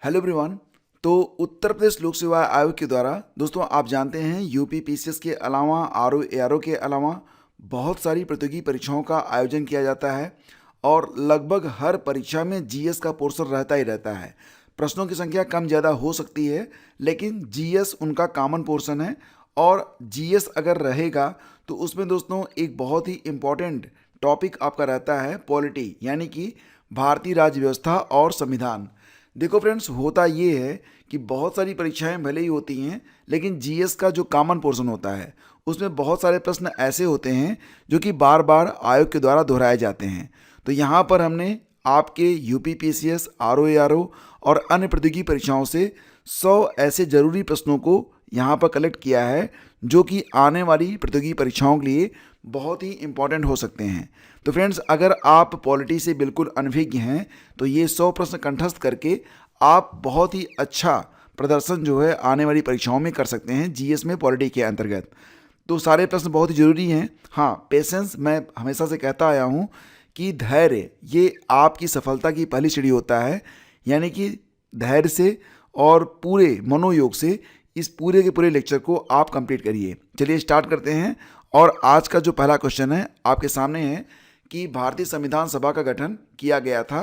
Hello everyone. तो उत्तर प्रदेश लोक सेवा आयोग के द्वारा दोस्तों आप जानते हैं यूपी पीसीएस के अलावा आरओ एआरओ के अलावा बहुत सारी प्रतियोगी परीक्षाओं का आयोजन किया जाता है और लगभग हर परीक्षा में जीएस का पोर्शन रहता ही रहता है। प्रश्नों की संख्या कम ज़्यादा हो सकती है लेकिन जीएस उनका कॉमन पोर्शन है और जीएस अगर रहेगा तो उसमें दोस्तों एक बहुत ही इम्पॉर्टेंट टॉपिक आपका रहता है पॉलिटी, यानी कि भारतीय राज्य व्यवस्था और संविधान। देखो फ्रेंड्स, होता ये है कि बहुत सारी परीक्षाएं भले ही होती हैं लेकिन जीएस का जो कॉमन पोर्शन होता है उसमें बहुत सारे प्रश्न ऐसे होते हैं जो कि बार बार आयोग के द्वारा दोहराए जाते हैं। तो यहाँ पर हमने आपके यूपी पीसीएस, आरओ एआरओ और अन्य प्रतियोगी परीक्षाओं से 100 ऐसे ज़रूरी प्रश्नों को यहाँ पर कलेक्ट किया है जो कि आने वाली प्रतियोगी परीक्षाओं के लिए बहुत ही इम्पॉर्टेंट हो सकते हैं। तो फ्रेंड्स, अगर आप पॉलिटी से बिल्कुल अनभिज्ञ हैं तो ये 100 प्रश्न कंठस्थ करके आप बहुत ही अच्छा प्रदर्शन जो है आने वाली परीक्षाओं में कर सकते हैं जीएस में पॉलिटी के अंतर्गत। तो सारे प्रश्न बहुत ही ज़रूरी हैं। हाँ, पेशेंस मैं हमेशा से कहता आया हूँ कि धैर्य ये आपकी सफलता की पहली सीढ़ी होता है, यानी कि धैर्य से और पूरे मनोयोग से इस पूरे के पूरे लेक्चर को आप कंप्लीट करिए। चलिए स्टार्ट करते हैं। और आज का जो पहला क्वेश्चन है आपके सामने है कि भारतीय संविधान सभा का गठन किया गया था।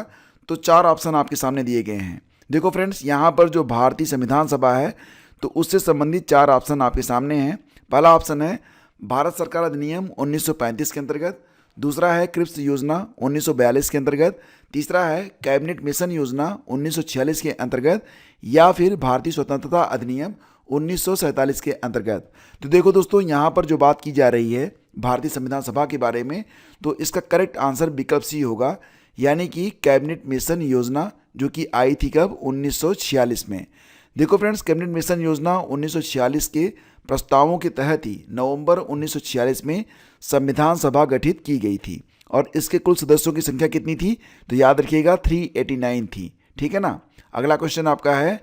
तो 4 ऑप्शन आपके सामने दिए गए हैं। देखो फ्रेंड्स, यहाँ पर जो भारतीय संविधान सभा है तो उससे संबंधित 4 ऑप्शन आपके सामने हैं। पहला ऑप्शन है भारत सरकार अधिनियम 1935 के अंतर्गत, दूसरा है क्रिप्स योजना 1942 के अंतर्गत, तीसरा है कैबिनेट मिशन योजना 1946 के अंतर्गत, या फिर भारतीय स्वतंत्रता अधिनियम 1947 के अंतर्गत। तो देखो दोस्तों, यहाँ पर जो बात की जा रही है भारतीय संविधान सभा के बारे में, तो इसका करेक्ट आंसर विकल्प सी होगा, यानी कि कैबिनेट मिशन योजना, जो कि आई थी कब 1946 में। देखो फ्रेंड्स, कैबिनेट मिशन योजना 1946 के प्रस्तावों के तहत ही नवंबर 1946 में संविधान सभा गठित की गई थी और इसके कुल सदस्यों की संख्या कितनी थी तो याद रखिएगा 389 थी। ठीक है ना। अगला क्वेश्चन आपका है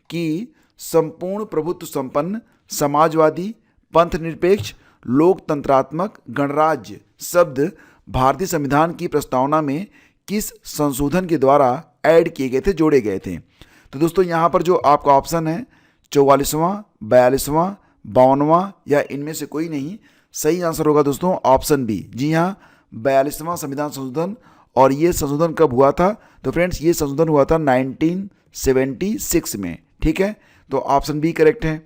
कि संपूर्ण प्रभुत्व संपन्न, समाजवादी, पंथ निरपेक्ष, लोकतंत्रात्मक गणराज्य शब्द भारतीय संविधान की प्रस्तावना में किस संशोधन के द्वारा ऐड किए गए थे, जोड़े गए थे। तो दोस्तों यहाँ पर जो आपका ऑप्शन है 44वां, 42वां, 52वां या इनमें से कोई नहीं। सही आंसर होगा दोस्तों ऑप्शन बी। जी हाँ, 42वां संविधान संशोधन। और ये संशोधन कब हुआ था तो फ्रेंड्स ये संशोधन हुआ था 1976 में। ठीक है, तो ऑप्शन बी करेक्ट है।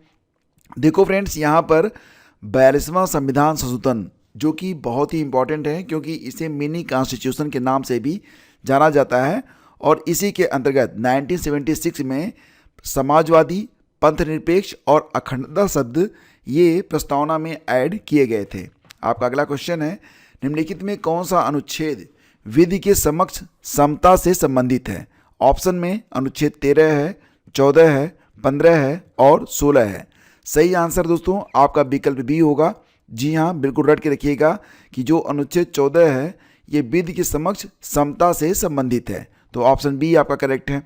देखो फ्रेंड्स, यहाँ पर 42वां संविधान संशोधन जो कि बहुत ही इंपॉर्टेंट है क्योंकि इसे मिनी कॉन्स्टिट्यूशन के नाम से भी जाना जाता है और इसी के अंतर्गत 1976 में समाजवादी, पंथ निरपेक्ष और अखंडता शब्द ये प्रस्तावना में ऐड किए गए थे। आपका अगला क्वेश्चन है निम्नलिखित में कौन सा अनुच्छेद विधि के समक्ष समता से संबंधित है। ऑप्शन में अनुच्छेद 13 है, 14 है, 15 है और 16 है। सही आंसर दोस्तों आपका विकल्प बी होगा। जी हाँ, बिल्कुल रट के रखिएगा कि जो अनुच्छेद 14 है ये विधि के समक्ष समता से संबंधित है। तो ऑप्शन बी आपका करेक्ट है।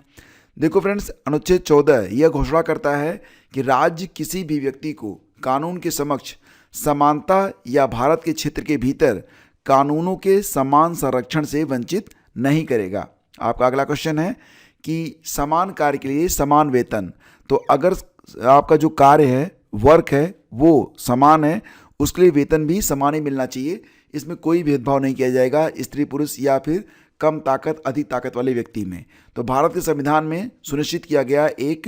देखो फ्रेंड्स, अनुच्छेद 14 यह घोषणा करता है कि राज्य किसी भी व्यक्ति को कानून के समक्ष समानता या भारत के क्षेत्र के भीतर कानूनों के समान संरक्षण से वंचित नहीं करेगा। आपका अगला क्वेश्चन है कि समान कार्य के लिए समान वेतन। तो अगर आपका जो कार्य है, वर्क है, वो समान है, उसके लिए वेतन भी समान ही मिलना चाहिए। इसमें कोई भेदभाव नहीं किया जाएगा स्त्री पुरुष या फिर कम ताकत अधिक ताकत वाले व्यक्ति में। तो भारत के संविधान में सुनिश्चित किया गया एक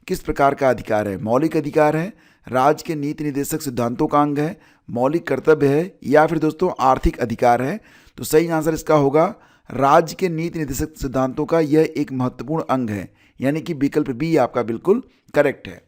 किस प्रकार का अधिकार है, मौलिक अधिकार है, राज्य के नीति निर्देशक सिद्धांतों का अंग है, मौलिक कर्तव्य है या फिर दोस्तों आर्थिक अधिकार है। तो सही आंसर इसका होगा राज्य के नीति निर्देशक सिद्धांतों का यह एक महत्वपूर्ण अंग है, यानी कि विकल्प बी आपका बिल्कुल करेक्ट है।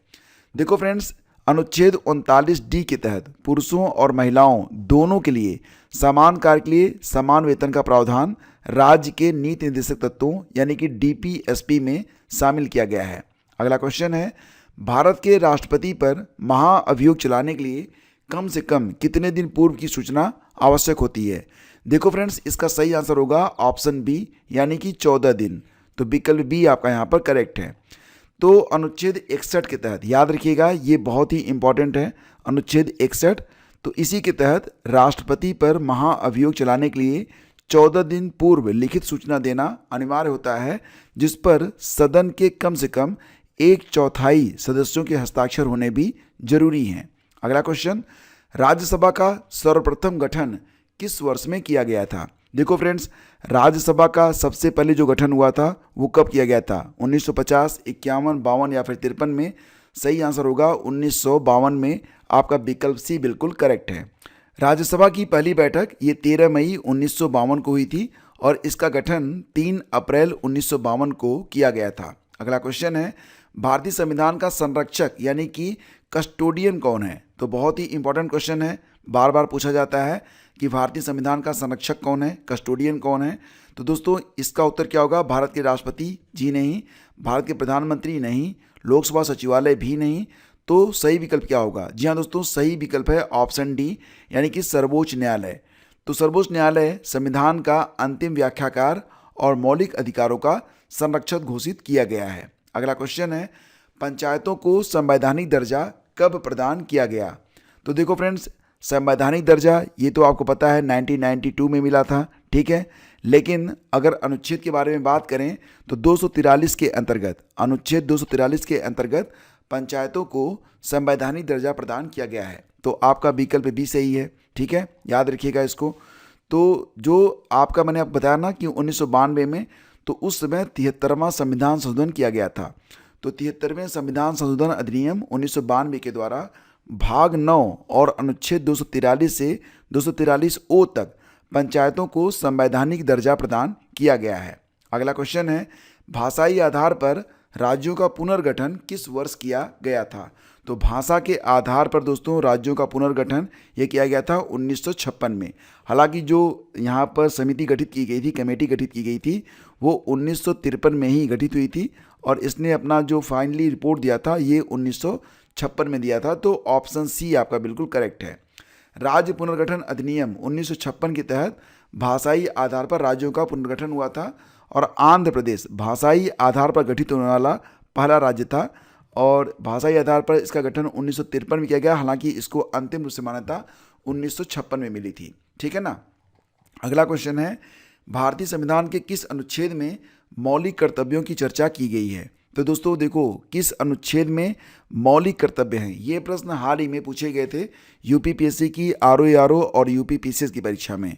देखो फ्रेंड्स, अनुच्छेद 39D के तहत पुरुषों और महिलाओं दोनों के लिए समान कार्य के लिए समान वेतन का प्रावधान राज्य के नीति निर्देशक तत्वों यानी कि डीपीएसपी में शामिल किया गया है। अगला क्वेश्चन है भारत के राष्ट्रपति पर महाअभियोग चलाने के लिए कम से कम कितने दिन पूर्व की सूचना आवश्यक होती है। देखो फ्रेंड्स, इसका सही आंसर होगा ऑप्शन बी, यानी कि 14 दिन। तो विकल्प बी आपका यहाँ पर करेक्ट है। तो अनुच्छेद 61 के तहत याद रखिएगा, ये बहुत ही इंपॉर्टेंट है अनुच्छेद 61। तो इसी के तहत राष्ट्रपति पर महाअभियोग चलाने के लिए 14 दिन पूर्व लिखित सूचना देना अनिवार्य होता है, जिस पर सदन के कम से कम 1/4 सदस्यों के हस्ताक्षर होने भी जरूरी हैं। अगला क्वेश्चन, राज्यसभा का सर्वप्रथम गठन किस वर्ष में किया गया था? देखो फ्रेंड्स, राज्यसभा का सबसे पहले जो गठन हुआ था वो कब किया गया था? 1950, 51, 52 या फिर 53 में? सही आंसर होगा 1952 में। आपका विकल्प सी बिल्कुल करेक्ट है। राज्यसभा की पहली बैठक ये 13 मई 1952 को हुई थी और इसका गठन 3 अप्रैल 1952 को किया गया था। अगला क्वेश्चन है, भारतीय संविधान का संरक्षक यानी कि कस्टोडियन कौन है? तो बहुत ही इंपॉर्टेंट क्वेश्चन है, बार बार पूछा जाता है कि भारतीय संविधान का संरक्षक कौन है, कस्टोडियन कौन है? तो दोस्तों इसका उत्तर क्या होगा? भारत के राष्ट्रपति जी नहीं, भारत के प्रधानमंत्री नहीं, लोकसभा सचिवालय भी नहीं। तो सही विकल्प क्या होगा? जी हाँ दोस्तों, सही विकल्प है ऑप्शन डी, यानी कि सर्वोच्च न्यायालय। तो सर्वोच्च न्यायालय संविधान का अंतिम व्याख्याकार और मौलिक अधिकारों का संरक्षक घोषित किया गया है। अगला क्वेश्चन है, पंचायतों को संवैधानिक दर्जा कब प्रदान किया गया? तो देखो फ्रेंड्स, संवैधानिक दर्जा ये तो आपको पता है 1992 में मिला था, ठीक है। लेकिन अगर अनुच्छेद के बारे में बात करें तो 243 के अंतर्गत, अनुच्छेद 243 के अंतर्गत पंचायतों को संवैधानिक दर्जा प्रदान किया गया है। तो आपका विकल्प भी सही है, ठीक है, याद रखिएगा इसको। तो जो आपका मैंने आपको बताया ना कि 1992 में, तो उस समय 73वां संविधान संशोधन किया गया था। तो 73वें संविधान संशोधन अधिनियम 1992 के द्वारा भाग 9 और अनुच्छेद 243 से 243 ओ तक पंचायतों को संवैधानिक दर्जा प्रदान किया गया है। अगला क्वेश्चन है, भाषाई आधार पर राज्यों का पुनर्गठन किस वर्ष किया गया था? तो भाषा के आधार पर दोस्तों राज्यों का पुनर्गठन ये किया गया था 1956 में। हालांकि जो यहाँ पर समिति गठित की गई थी, कमेटी गठित की गई थी, वो 1953 में ही गठित हुई थी और इसने अपना जो फाइनली रिपोर्ट दिया था ये 1956 में दिया था। तो ऑप्शन सी आपका बिल्कुल करेक्ट है। राज्य पुनर्गठन अधिनियम 1956 के तहत भाषाई आधार पर राज्यों का पुनर्गठन हुआ था और आंध्र प्रदेश भाषाई आधार पर गठित होने वाला पहला राज्य था और भाषाई आधार पर इसका गठन 1953 में किया गया। हालांकि इसको अंतिम रूप से मान्यता 1956 में मिली थी, ठीक है ना। अगला क्वेश्चन है, भारतीय संविधान के किस अनुच्छेद में मौलिक कर्तव्यों की चर्चा की गई है? तो दोस्तों देखो, किस अनुच्छेद में मौलिक कर्तव्य हैं? ये प्रश्न हाल ही में पूछे गए थे यूपीपीएससी की आरओ और यूपीपीसीएस की परीक्षा में।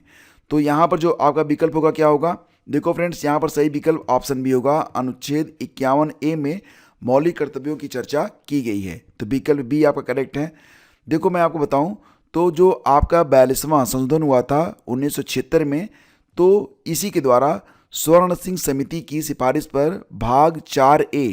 तो यहाँ पर जो आपका विकल्प होगा क्या होगा? देखो फ्रेंड्स, यहाँ पर सही विकल्प ऑप्शन बी होगा, अनुच्छेद 51A में मौलिक कर्तव्यों की चर्चा की गई है। तो विकल्प बी आपका करेक्ट है। देखो मैं आपको बताऊं तो जो आपका 42वां संशोधन हुआ था 1976 में, तो इसी के द्वारा स्वर्ण सिंह समिति की सिफारिश पर भाग 4A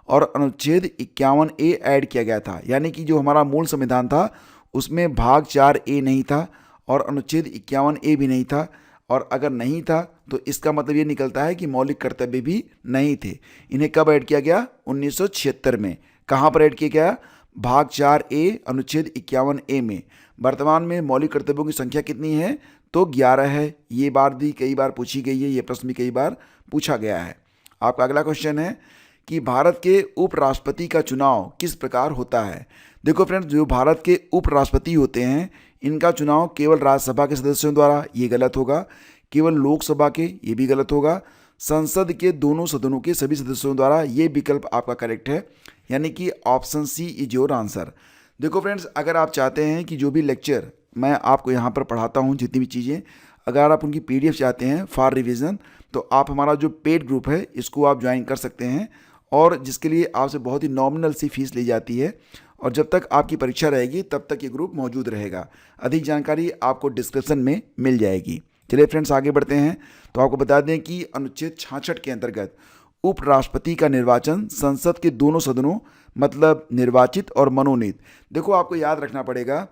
और अनुच्छेद 51A ऐड किया गया था। यानी कि जो हमारा मूल संविधान था उसमें भाग 4A नहीं था और अनुच्छेद 51A भी नहीं था, और अगर नहीं था तो इसका मतलब ये निकलता है कि मौलिक कर्तव्य भी नहीं थे। इन्हें कब ऐड किया गया? 1976 में। कहाँ पर ऐड किया गया? भाग 4A अनुच्छेद 51A में। वर्तमान में मौलिक कर्तव्यों की संख्या कितनी है? तो 11 है। ये बात भी कई बार पूछी गई है, ये प्रश्न भी कई बार पूछा गया है। आपका अगला क्वेश्चन है कि भारत के उपराष्ट्रपति का चुनाव किस प्रकार होता है? देखो फ्रेंड्स, जो भारत के उपराष्ट्रपति होते हैं इनका चुनाव केवल राज्यसभा के सदस्यों द्वारा, ये गलत होगा। केवल लोकसभा के, ये भी गलत होगा। संसद के दोनों सदनों के सभी सदस्यों द्वारा, ये विकल्प आपका करेक्ट है, यानी कि option C is your answer. देखो फ्रेंड्स, अगर आप चाहते हैं कि जो भी लेक्चर मैं आपको यहाँ पर पढ़ाता हूँ, जितनी भी चीज़ें, अगर आप उनकी PDF चाहते हैं फॉर रिवीजन, तो आप हमारा जो पेड ग्रुप है इसको आप ज्वाइन कर सकते हैं, और जिसके लिए आपसे बहुत ही नॉमिनल सी फीस ली जाती है, और जब तक आपकी परीक्षा रहेगी तब तक ये ग्रुप मौजूद रहेगा। अधिक जानकारी आपको डिस्क्रिप्शन में मिल जाएगी। चलिए फ्रेंड्स, आगे बढ़ते हैं। तो आपको बता दें कि अनुच्छेद 66 के अंतर्गत उपराष्ट्रपति का निर्वाचन संसद के दोनों सदनों, मतलब निर्वाचित और मनोनीत। देखो, आपको याद रखना पड़ेगा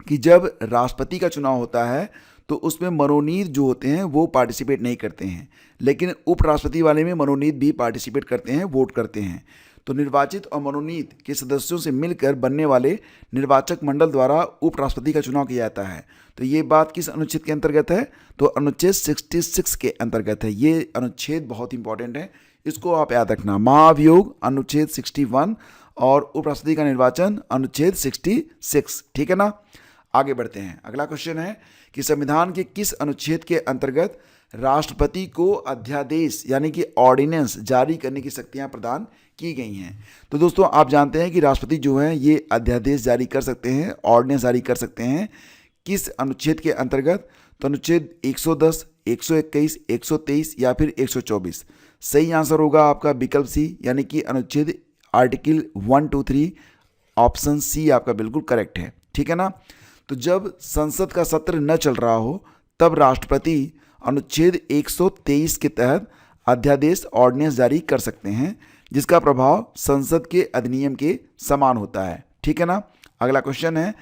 कि जब राष्ट्रपति का चुनाव होता है तो उसमें मनोनीत जो होते हैं वो पार्टिसिपेट नहीं करते हैं, लेकिन उपराष्ट्रपति वाले में मनोनीत भी पार्टिसिपेट करते हैं, वोट करते हैं। तो निर्वाचित और मनोनीत के सदस्यों से मिलकर बनने वाले निर्वाचक मंडल द्वारा उपराष्ट्रपति का चुनाव किया जाता है। तो ये बात किस अनुच्छेद के अंतर्गत है? तो अनुच्छेद 66 के अंतर्गत है। ये अनुच्छेद बहुत इंपॉर्टेंट है, इसको आप याद रखना। महाभियोग अनुच्छेद 61 और उपराष्ट्रपति का निर्वाचन अनुच्छेद 66, ठीक है ना। आगे बढ़ते हैं। अगला क्वेश्चन है कि संविधान के किस अनुच्छेद के अंतर्गत राष्ट्रपति को अध्यादेश यानी कि ऑर्डिनेंस जारी करने की शक्तियां प्रदान की गई हैं। तो दोस्तों आप जानते हैं कि राष्ट्रपति जो है ये अध्यादेश जारी कर सकते हैं, ऑर्डिनेंस जारी कर सकते हैं किस अनुच्छेद के अंतर्गत? तो अनुच्छेद 110, 121, 123 या फिर 124। सही आंसर होगा आपका विकल्प सी यानी कि अनुच्छेद आर्टिकल 123 ऑप्शन सी आपका बिल्कुल करेक्ट है। ठीक है ना। तो जब संसद का सत्र न चल रहा हो तब राष्ट्रपति अनुच्छेद 123 के तहत अध्यादेश ऑर्डिनेंस जारी कर सकते हैं जिसका प्रभाव संसद के अधिनियम के समान होता है। ठीक है ना। अगला क्वेश्चन है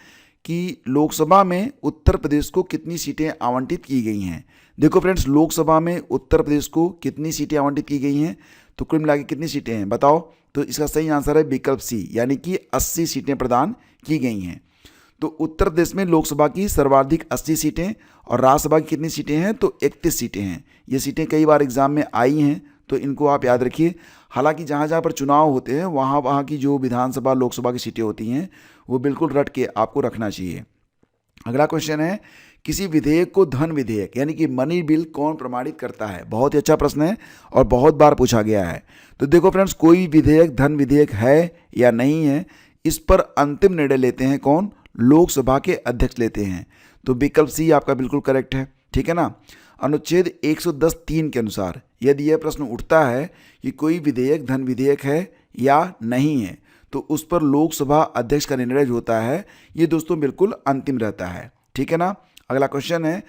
कि लोकसभा में उत्तर प्रदेश को कितनी सीटें आवंटित की गई हैं? देखो फ्रेंड्स, लोकसभा में उत्तर प्रदेश को कितनी सीटें आवंटित की गई हैं? तो कुल मिला के कितनी सीटें हैं बताओ? तो इसका सही आंसर है विकल्प सी यानी कि 80 सीटें प्रदान की गई हैं। तो उत्तर प्रदेश में लोकसभा की सर्वाधिक 80 सीटें और राज्यसभा की कितनी सीटें हैं? तो 31 सीटें हैं। ये सीटें कई बार एग्जाम में आई हैं तो इनको आप याद रखिए। हालांकि जहाँ जहाँ पर चुनाव होते हैं वहाँ की जो विधानसभा लोकसभा की सीटें होती हैं वो बिल्कुल रट के आपको रखना चाहिए। अगला क्वेश्चन है किसी विधेयक को धन विधेयक यानी कि मनी बिल कौन प्रमाणित करता है? बहुत ही अच्छा प्रश्न है और बहुत बार पूछा गया है। तो देखो फ्रेंड्स, कोई विधेयक धन विधेयक है या नहीं है इस पर अंतिम निर्णय लेते हैं कौन? लोकसभा के अध्यक्ष लेते हैं। तो विकल्प सी आपका बिल्कुल करेक्ट है। ठीक है ना। अनुच्छेद 110(3) के अनुसार यदि यह प्रश्न उठता है कि कोई विधेयक धन विधेयक है या नहीं है तो उस पर लोकसभा अध्यक्ष का निर्णय जो होता है ये दोस्तों बिल्कुल अंतिम रहता है। ठीक है ना। अगला क्वेश्चन है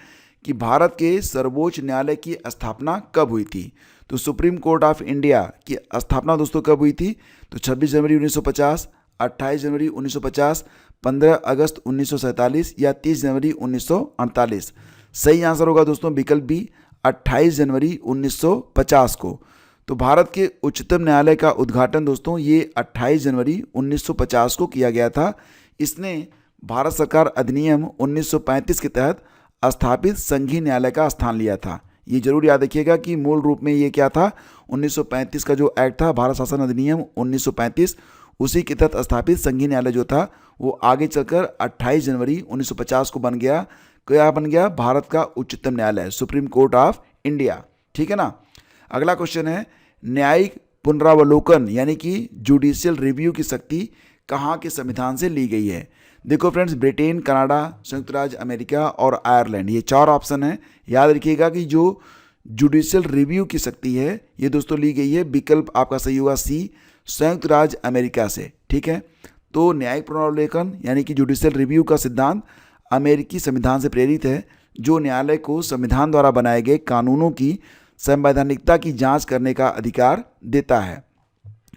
कि भारत के सर्वोच्च न्यायालय की स्थापना कब हुई थी? तो सुप्रीम कोर्ट ऑफ इंडिया की स्थापना दोस्तों कब हुई थी? तो 26 जनवरी 1950, 28 जनवरी 1950, 15 अगस्त 1947 या 30 जनवरी 1948। सही आंसर होगा दोस्तों विकल्प बी 28 जनवरी 1950 को। तो भारत के उच्चतम न्यायालय का उद्घाटन दोस्तों ये 28 जनवरी 1950 को किया गया था। इसने भारत सरकार अधिनियम 1935 के तहत स्थापित संघीय न्यायालय का स्थान लिया था। ये जरूर याद रखिएगा कि मूल रूप में ये क्या था? 1935 का जो एक्ट था भारत शासन अधिनियम 1935 उसी के तहत स्थापित संघीय न्यायालय जो था वो आगे चलकर 28 जनवरी 1950 को बन गया। क्या बन गया? भारत का उच्चतम न्यायालय, सुप्रीम कोर्ट ऑफ इंडिया। ठीक है ना। अगला क्वेश्चन है न्यायिक पुनरावलोकन यानी कि जुडिशियल रिव्यू की शक्ति कहाँ के संविधान से ली गई है? देखो फ्रेंड्स, ब्रिटेन, कनाडा, संयुक्त राज्य अमेरिका और आयरलैंड, ये 4 ऑप्शन है। याद रखिएगा कि जो जुडिशियल रिव्यू की शक्ति है ये दोस्तों ली गई है, विकल्प आपका सही होगा सी, संयुक्त राज्य अमेरिका से। ठीक है। तो न्यायिक पुनरावलोकन यानी कि जुडिशियल रिव्यू का सिद्धांत अमेरिकी संविधान से प्रेरित है जो न्यायालय को संविधान द्वारा बनाए गए कानूनों की संवैधानिकता की जांच करने का अधिकार देता है।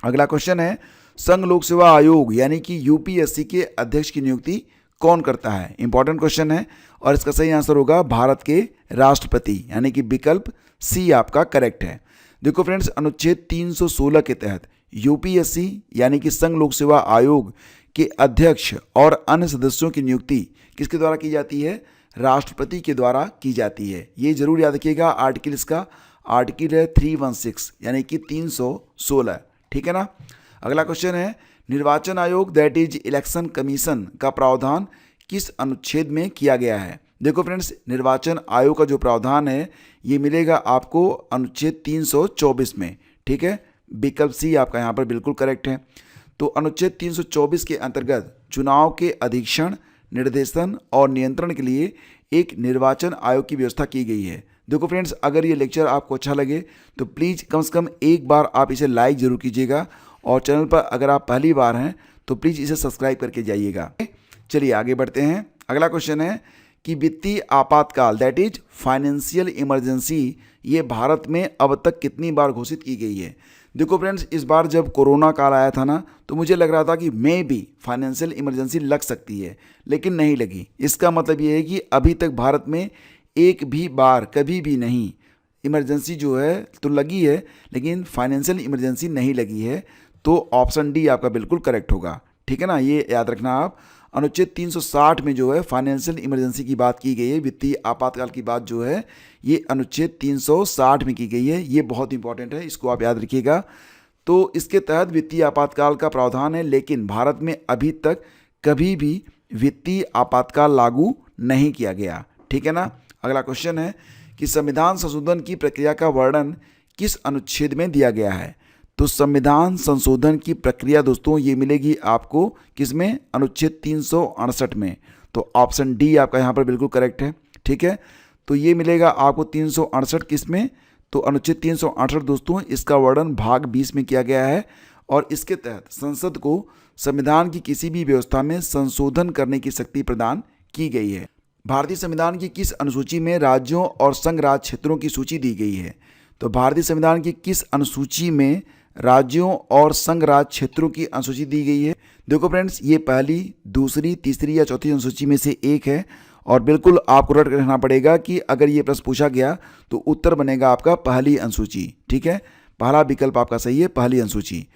अगला क्वेश्चन है संघ लोक सेवा आयोग यानी कि यूपीएससी के अध्यक्ष की नियुक्ति कौन करता है? इंपॉर्टेंट क्वेश्चन है और इसका सही आंसर होगा भारत के राष्ट्रपति यानी कि विकल्प सी आपका करेक्ट है। देखो फ्रेंड्स, अनुच्छेद 316 के तहत यूपीएससी यानी कि संघ लोक सेवा आयोग के अध्यक्ष और अन्य सदस्यों की नियुक्ति किसके द्वारा की जाती है? राष्ट्रपति के द्वारा की जाती है। ये जरूर याद रखिएगा। आर्टिकल इसका आर्टिकल है 316 यानी कि 316। ठीक है ना। अगला क्वेश्चन है निर्वाचन आयोग दैट इज इलेक्शन कमीशन का प्रावधान किस अनुच्छेद में किया गया है? देखो फ्रेंड्स, निर्वाचन आयोग का जो प्रावधान है ये मिलेगा आपको अनुच्छेद 324 में। ठीक है। विकल्प सी आपका यहाँ पर बिल्कुल करेक्ट है। तो अनुच्छेद 324 के अंतर्गत चुनाव के अधीक्षण, निर्देशन और नियंत्रण के लिए एक निर्वाचन आयोग की व्यवस्था की गई है। देखो फ्रेंड्स, अगर ये लेक्चर आपको अच्छा लगे तो प्लीज़ कम से कम एक बार आप इसे लाइक ज़रूर कीजिएगा और चैनल पर अगर आप पहली बार हैं तो प्लीज़ इसे सब्सक्राइब करके जाइएगा। चलिए आगे बढ़ते हैं। अगला क्वेश्चन है कि वित्तीय आपातकाल दैट इज फाइनेंशियल इमरजेंसी ये भारत में अब तक कितनी बार घोषित की गई है? देखो फ्रेंड्स, इस बार जब कोरोना काल आया था ना तो मुझे लग रहा था कि मे भी फाइनेंशियल इमरजेंसी लग सकती है, लेकिन नहीं लगी। इसका मतलब ये है कि अभी तक भारत में एक भी बार कभी भी नहीं इमरजेंसी जो है तो लगी है लेकिन फाइनेंशियल इमरजेंसी नहीं लगी है। तो ऑप्शन डी आपका बिल्कुल करेक्ट होगा। ठीक है ना। ये याद रखना आप। अनुच्छेद 360 में जो है फाइनेंशियल इमरजेंसी की बात की गई है, वित्तीय आपातकाल की बात जो है ये अनुच्छेद 360 में की गई है। ये बहुत इंपॉर्टेंट है, इसको आप याद रखिएगा। तो इसके तहत वित्तीय आपातकाल का प्रावधान है लेकिन भारत में अभी तक कभी भी वित्तीय आपातकाल लागू नहीं किया गया। ठीक है ना। अगला क्वेश्चन है कि संविधान संशोधन की प्रक्रिया का वर्णन किस अनुच्छेद में दिया गया है। तो संविधान संशोधन की प्रक्रिया दोस्तों ये मिलेगी आपको किसमें, अनुच्छेद 368 में। तो ऑप्शन डी आपका यहाँ पर बिल्कुल करेक्ट है। ठीक है, तो ये मिलेगा आपको 368 किस में, तो अनुच्छेद 368 दोस्तों इसका वर्णन भाग 20 में किया गया है और इसके तहत संसद को संविधान की किसी भी व्यवस्था में संशोधन करने की शक्ति प्रदान की गई है। भारतीय संविधान की किस अनुसूची में राज्यों और संघ राज्य क्षेत्रों की सूची दी गई है। तो भारतीय संविधान की किस अनुसूची में राज्यों और संघ राज्य क्षेत्रों की अनुसूची दी गई है। देखो फ्रेंड्स, ये पहली, दूसरी, तीसरी या चौथी अनुसूची में से एक है और बिल्कुल आपको रट रखना पड़ेगा कि अगर ये प्रश्न पूछा गया तो उत्तर बनेगा आपका पहली अनुसूची। ठीक है, पहला विकल्प आपका सही है, पहली अनुसूची।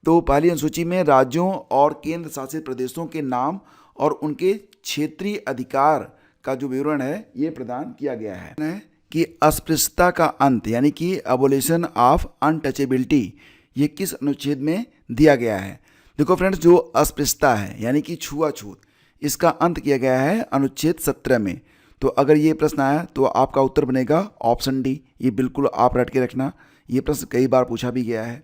तो पहली अनुसूची में राज्यों और केंद्र शासित प्रदेशों के नाम और उनके क्षेत्रीय अधिकार का जो विवरण है ये प्रदान किया गया है कि अस्पृश्यता का अंत यानी कि एबोलिशन ऑफ अनटचेबिलिटी ये किस अनुच्छेद में दिया गया है। देखो फ्रेंड्स, जो अस्पृश्यता है यानी कि छुआछूत, इसका अंत किया गया है अनुच्छेद 17 में। तो अगर ये प्रश्न आया तो आपका उत्तर बनेगा ऑप्शन डी। ये बिल्कुल आप रट के रखना, ये प्रश्न कई बार पूछा भी गया है।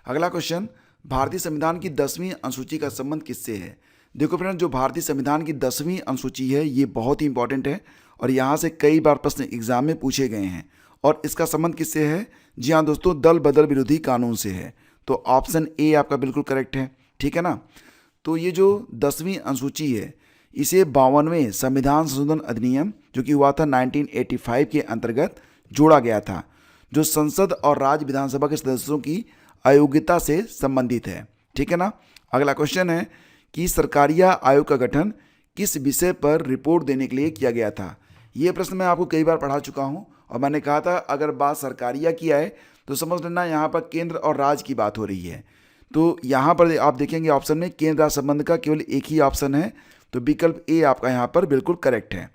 अगला क्वेश्चन, भारतीय संविधान की 10वीं अनुसूची का संबंध किससे है। देखो फ्रेंड्स, जो भारतीय संविधान की 10वीं अनुसूची है ये बहुत ही इंपॉर्टेंट है और यहाँ से कई बार प्रश्न एग्जाम में पूछे गए हैं। और इसका संबंध किससे है? जी हाँ दोस्तों, दल बदल विरोधी कानून से है। तो ऑप्शन ए आपका बिल्कुल करेक्ट है। ठीक है ना, तो ये जो 10वीं अनुसूची है इसे 52वें संविधान संशोधन अधिनियम जो कि हुआ था 1985 के अंतर्गत जोड़ा गया था, जो संसद और राज्य विधानसभा के सदस्यों की अयोग्यता से संबंधित है। ठीक है ना। अगला क्वेश्चन है कि सरकारिया आयोग का गठन किस विषय पर रिपोर्ट देने के लिए किया गया था। ये प्रश्न मैं आपको कई बार पढ़ा चुका हूँ और मैंने कहा था अगर बात सरकारिया की आए तो समझ लेना यहाँ पर केंद्र और राज्य की बात हो रही है। तो यहाँ पर आप देखेंगे ऑप्शन में केंद्र राज्य संबंध का केवल एक ही ऑप्शन है, तो विकल्प ए आपका यहाँ पर बिल्कुल करेक्ट है।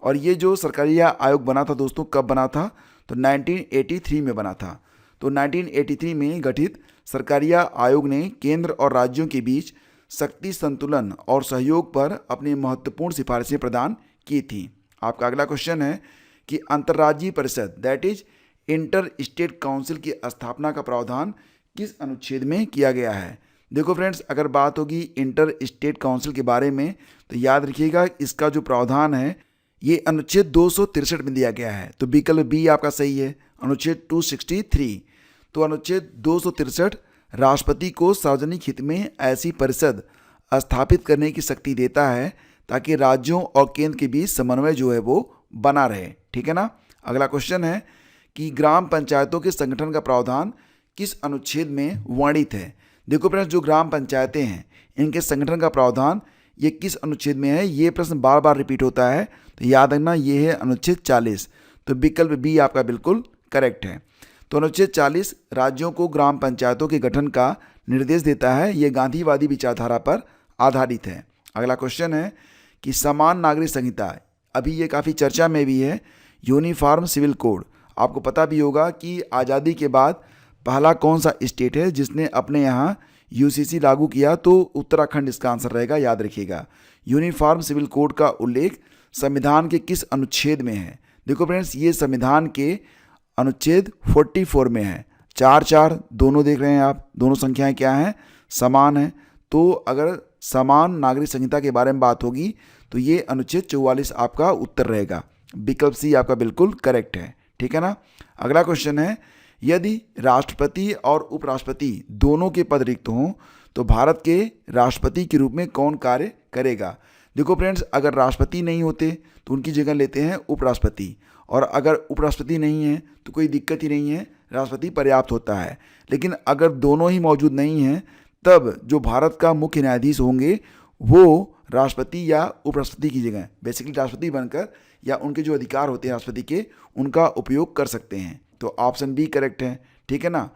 और ये जो सरकारिया आयोग बना था दोस्तों, कब बना था? तो 1983 में बना था। तो 1983 में गठित सरकारिया आयोग ने केंद्र और राज्यों के बीच शक्ति संतुलन और सहयोग पर अपनी महत्वपूर्ण सिफारिशें प्रदान की थी। आपका अगला क्वेश्चन है कि अंतर्राज्यीय परिषद that is inter state council की स्थापना का प्रावधान किस अनुच्छेद में किया गया है। देखो फ्रेंड्स, अगर बात होगी इंटर स्टेट काउंसिल के बारे में तो याद रखिएगा इसका जो प्रावधान है ये अनुच्छेद 263 में दिया गया है। तो विकल्प बी आपका सही है, अनुच्छेद 263। तो अनुच्छेद 263 राष्ट्रपति को सार्वजनिक हित में ऐसी परिषद स्थापित करने की शक्ति देता है ताकि राज्यों और केंद्र के बीच समन्वय जो है वो बना रहे। ठीक है ना। अगला क्वेश्चन है कि ग्राम पंचायतों के संगठन का प्रावधान किस अनुच्छेद में वर्णित है। देखो फ्रेंड्स, जो ग्राम पंचायतें हैं इनके संगठन का प्रावधान ये किस अनुच्छेद में है, ये प्रश्न बार बार रिपीट होता है, तो याद रखना ये है अनुच्छेद 40। तो विकल्प बी आपका बिल्कुल करेक्ट है। तो अनुच्छेद 40 राज्यों को ग्राम पंचायतों के गठन का निर्देश देता है, ये गांधीवादी विचारधारा पर आधारित है। अगला क्वेश्चन है कि समान नागरिक संहिता, अभी ये काफ़ी चर्चा में भी है, यूनिफॉर्म सिविल कोड। आपको पता भी होगा कि आज़ादी के बाद पहला कौन सा स्टेट है जिसने अपने यहाँ यूसीसी लागू किया, तो उत्तराखंड इसका आंसर रहेगा, याद रखिएगा। यूनिफॉर्म सिविल कोड का उल्लेख संविधान के किस अनुच्छेद में है। देखो फ्रेंड्स, ये संविधान के अनुच्छेद 44 में है। 4-4 दोनों देख रहे हैं आप, दोनों संख्याएं क्या हैं, समान हैं। तो अगर समान नागरिक संहिता के बारे में बात होगी तो ये अनुच्छेद 44 आपका उत्तर रहेगा। विकल्प सी आपका बिल्कुल करेक्ट है। ठीक है ना। अगला क्वेश्चन है यदि राष्ट्रपति और उपराष्ट्रपति दोनों के पद रिक्त हों तो भारत के राष्ट्रपति के रूप में कौन कार्य करेगा। देखो फ्रेंड्स, अगर राष्ट्रपति नहीं होते तो उनकी जगह लेते हैं उपराष्ट्रपति, और अगर उपराष्ट्रपति नहीं है तो कोई दिक्कत ही नहीं है, राष्ट्रपति पर्याप्त होता है। लेकिन अगर दोनों ही मौजूद नहीं हैं तब जो भारत का मुख्य न्यायाधीश होंगे वो राष्ट्रपति या उपराष्ट्रपति की जगह बेसिकली राष्ट्रपति बनकर या उनके जो अधिकार होते हैं राष्ट्रपति के उनका उपयोग कर सकते हैं। तो ऑप्शन बी करेक्ट है। ठीक है ना।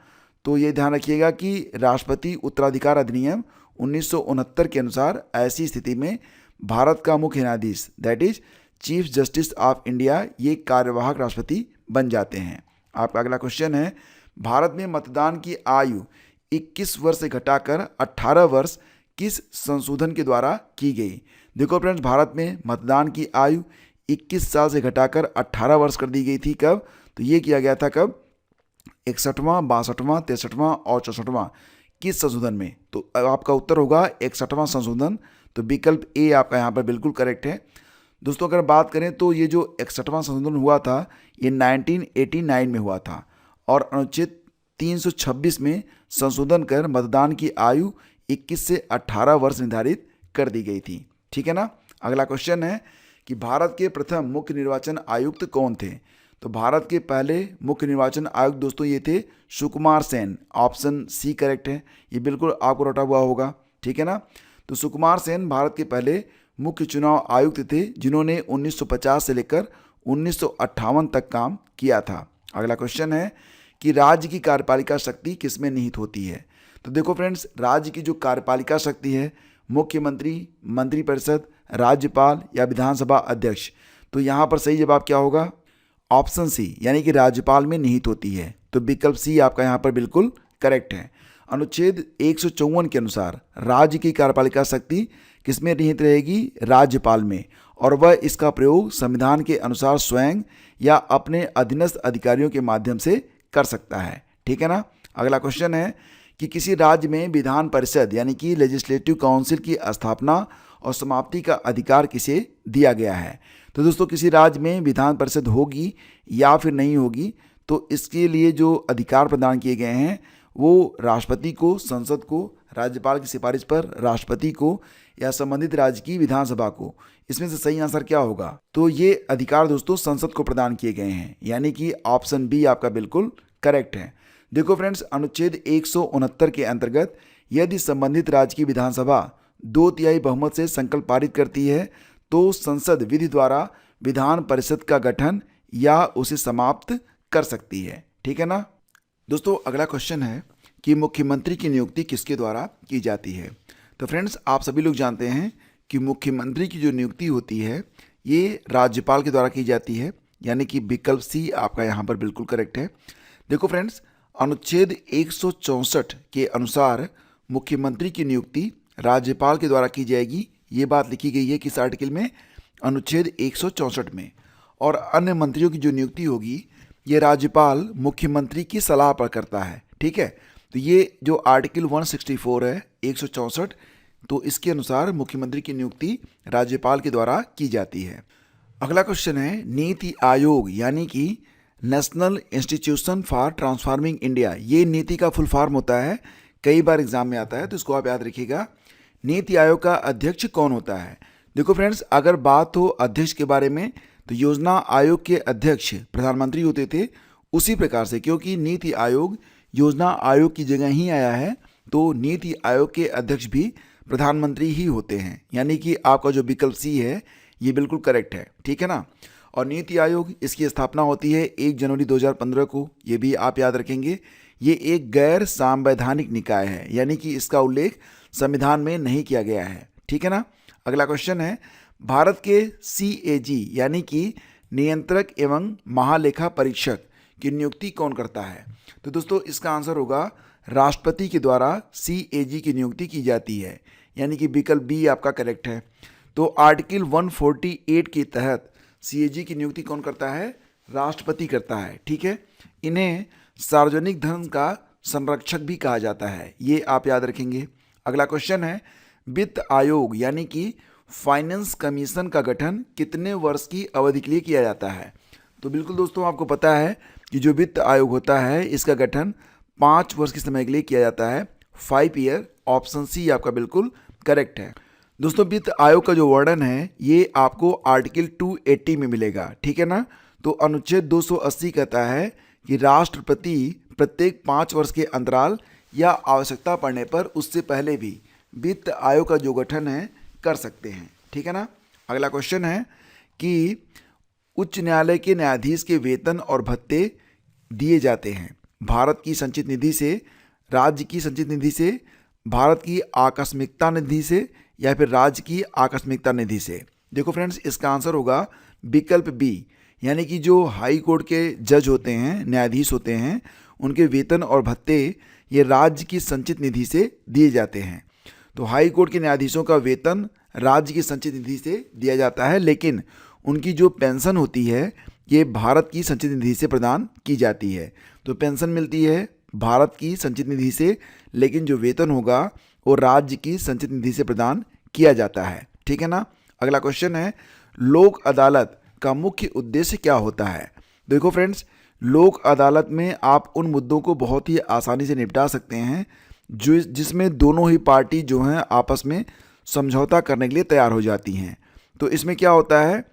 तो ये ध्यान रखिएगा कि राष्ट्रपति उत्तराधिकार अधिनियम 1969 के अनुसार ऐसी स्थिति में भारत का मुख्य न्यायाधीश that is chief justice of India ये कार्यवाहक राष्ट्रपति बन जाते हैं। आपका अगला क्वेश्चन है भारत में मतदान की आयु 21 वर्ष से घटाकर 18 वर्ष किस संशोधन के द्वारा की गई। देखो फ्रेंड्स, भारत में मतदान की आयु 21 साल से घटाकर 18 वर्ष कर दी गई थी। कब? तो ये किया गया था कब? 61वां, 62वां, 63वां और 64वां किस संशोधन में? तो आपका उत्तर होगा 61वां संशोधन। तो विकल्प ए आपका यहाँ पर बिल्कुल करेक्ट है। दोस्तों अगर बात करें तो ये जो 61वां संशोधन हुआ था ये 1989 में हुआ था और अनुच्छेद 326 में संशोधन कर मतदान की आयु 21 से 18 वर्ष निर्धारित कर दी गई थी। ठीक है ना। अगला क्वेश्चन है कि भारत के प्रथम मुख्य निर्वाचन आयुक्त कौन थे? तो भारत के पहले मुख्य निर्वाचन आयुक्त दोस्तों ये थे Sukumar Sen. Option C correct है, ये बिल्कुल आपको रटा हुआ होगा। ठीक है ना। तो सुकुमार सेन भारत के पहले मुख्य चुनाव आयुक्त थे जिन्होंने 1950 से लेकर 1958 तक काम किया था। अगला क्वेश्चन है कि राज्य की कार्यपालिका शक्ति किसमें निहित होती है? तो देखो फ्रेंड्स, राज्य की जो कार्यपालिका शक्ति है, मुख्यमंत्री, मंत्रिपरिषद, राज्यपाल या विधानसभा अध्यक्ष, तो यहाँ पर सही जवाब क्या होगा? ऑप्शन सी, यानी कि राज्यपाल में निहित होती है। तो विकल्प सी आपका यहाँ पर बिल्कुल करेक्ट है। अनुच्छेद 154 के अनुसार राज्य की कार्यपालिका शक्ति किसमें निहित रहेगी? राज्यपाल में, और वह इसका प्रयोग संविधान के अनुसार स्वयं या अपने अधीनस्थ अधिकारियों के माध्यम से कर सकता है। ठीक है ना। अगला क्वेश्चन है कि किसी राज्य में विधान परिषद यानी कि लेजिस्लेटिव काउंसिल की स्थापना और समाप्ति का अधिकार किसे दिया गया है? तो दोस्तों किसी राज्य में विधान परिषद होगी या फिर नहीं होगी, तो इसके लिए जो अधिकार प्रदान किए गए हैं वो राष्ट्रपति को, संसद को, राज्यपाल की सिफारिश पर राष्ट्रपति को या संबंधित राज्य की विधानसभा को। इसमें से सही आंसर क्या होगा? तो ये अधिकार दोस्तों संसद को प्रदान किए गए हैं, यानी कि ऑप्शन बी आपका बिल्कुल करेक्ट है। देखो फ्रेंड्स, अनुच्छेद 169 के अंतर्गत यदि संबंधित राज्य की विधानसभा 2/3 बहुमत से संकल्प पारित करती है तो संसद विधि द्वारा विधान परिषद का गठन या उसे समाप्त कर सकती है। ठीक है ना। दोस्तों अगला क्वेश्चन है कि मुख्यमंत्री की नियुक्ति किसके द्वारा की जाती है? तो फ्रेंड्स, आप सभी लोग जानते हैं कि मुख्यमंत्री की जो नियुक्ति होती है ये राज्यपाल के द्वारा की जाती है, यानी कि विकल्प सी आपका यहाँ पर बिल्कुल करेक्ट है। देखो फ्रेंड्स, अनुच्छेद 164 के अनुसार मुख्यमंत्री की नियुक्ति राज्यपाल के द्वारा की जाएगी। ये बात लिखी गई है किस आर्टिकल में? अनुच्छेद 164 में। और अन्य मंत्रियों की जो नियुक्ति होगी ये राज्यपाल मुख्यमंत्री की सलाह पर करता है। ठीक है। तो ये जो आर्टिकल 164 है 164, तो इसके अनुसार मुख्यमंत्री की नियुक्ति राज्यपाल के द्वारा की जाती है। अगला क्वेश्चन है नीति आयोग यानी कि national institution for transforming India, ये नीति का फुल फॉर्म होता है, कई बार एग्जाम में आता है, तो इसको आप याद रखिएगा। नीति आयोग का अध्यक्ष कौन होता है? देखो फ्रेंड्स, अगर बात हो अध्यक्ष के बारे में तो योजना आयोग के अध्यक्ष प्रधानमंत्री होते थे। उसी प्रकार से क्योंकि नीति आयोग योजना आयोग की जगह ही आया है, तो नीति आयोग के अध्यक्ष भी प्रधानमंत्री ही होते हैं, यानी कि आपका जो विकल्प सी है ये बिल्कुल करेक्ट है। ठीक है ना। और नीति आयोग इसकी स्थापना होती है 1 जनवरी 2015 को, ये भी आप याद रखेंगे। ये एक गैर संवैधानिक निकाय है, यानी कि इसका उल्लेख संविधान में नहीं किया गया है। ठीक है ना। अगला क्वेश्चन है भारत के CAG यानी कि नियंत्रक एवं महालेखा परीक्षक की नियुक्ति कौन करता है? तो दोस्तों इसका आंसर होगा राष्ट्रपति के द्वारा CAG की नियुक्ति की जाती है, यानी कि विकल्प बी आपका करेक्ट है। तो आर्टिकल 148 के तहत CAG की नियुक्ति कौन करता है? राष्ट्रपति करता है। ठीक है। इन्हें सार्वजनिक धन का संरक्षक भी कहा जाता है, ये आप याद रखेंगे। अगला क्वेश्चन है वित्त आयोग यानी कि फाइनेंस कमीशन का गठन कितने वर्ष की अवधि के लिए किया जाता है? तो बिल्कुल दोस्तों आपको पता है कि जो वित्त आयोग होता है इसका गठन 5 वर्ष के समय के लिए किया जाता है, 5 ईयर। ऑप्शन सी आपका बिल्कुल करेक्ट है। दोस्तों वित्त आयोग का जो वर्णन है ये आपको आर्टिकल 280 में मिलेगा। ठीक है ना। तो अनुच्छेद 280 कहता है कि राष्ट्रपति प्रत्येक 5 वर्ष के अंतराल या आवश्यकता पड़ने पर उससे पहले भी वित्त आयोग का जो गठन है कर सकते हैं। ठीक है ना। अगला क्वेश्चन है कि उच्च न्यायालय के न्यायाधीश के वेतन और भत्ते दिए जाते हैं भारत की संचित निधि से, राज्य की संचित निधि से, भारत की आकस्मिकता निधि से या फिर राज्य की आकस्मिकता निधि से? देखो फ्रेंड्स, इसका आंसर होगा विकल्प बी, यानी कि जो हाई कोर्ट के जज होते हैं, न्यायाधीश होते हैं, उनके वेतन और भत्ते ये राज्य की संचित निधि से दिए जाते हैं। तो हाई कोर्ट के न्यायाधीशों का वेतन राज्य की संचित निधि से दिया जाता है, लेकिन उनकी जो पेंशन होती है ये भारत की संचित निधि से प्रदान की जाती है। तो पेंशन मिलती है भारत की संचित निधि से, लेकिन जो वेतन होगा वो राज्य की संचित निधि से प्रदान किया जाता है। ठीक है ना। अगला क्वेश्चन है, लोक अदालत का मुख्य उद्देश्य क्या होता है। देखो फ्रेंड्स, लोक अदालत में आप उन मुद्दों को बहुत ही आसानी से निपटा सकते हैं जिसमें दोनों ही पार्टी जो हैं आपस में समझौता करने के लिए तैयार हो जाती हैं। तो इसमें क्या होता है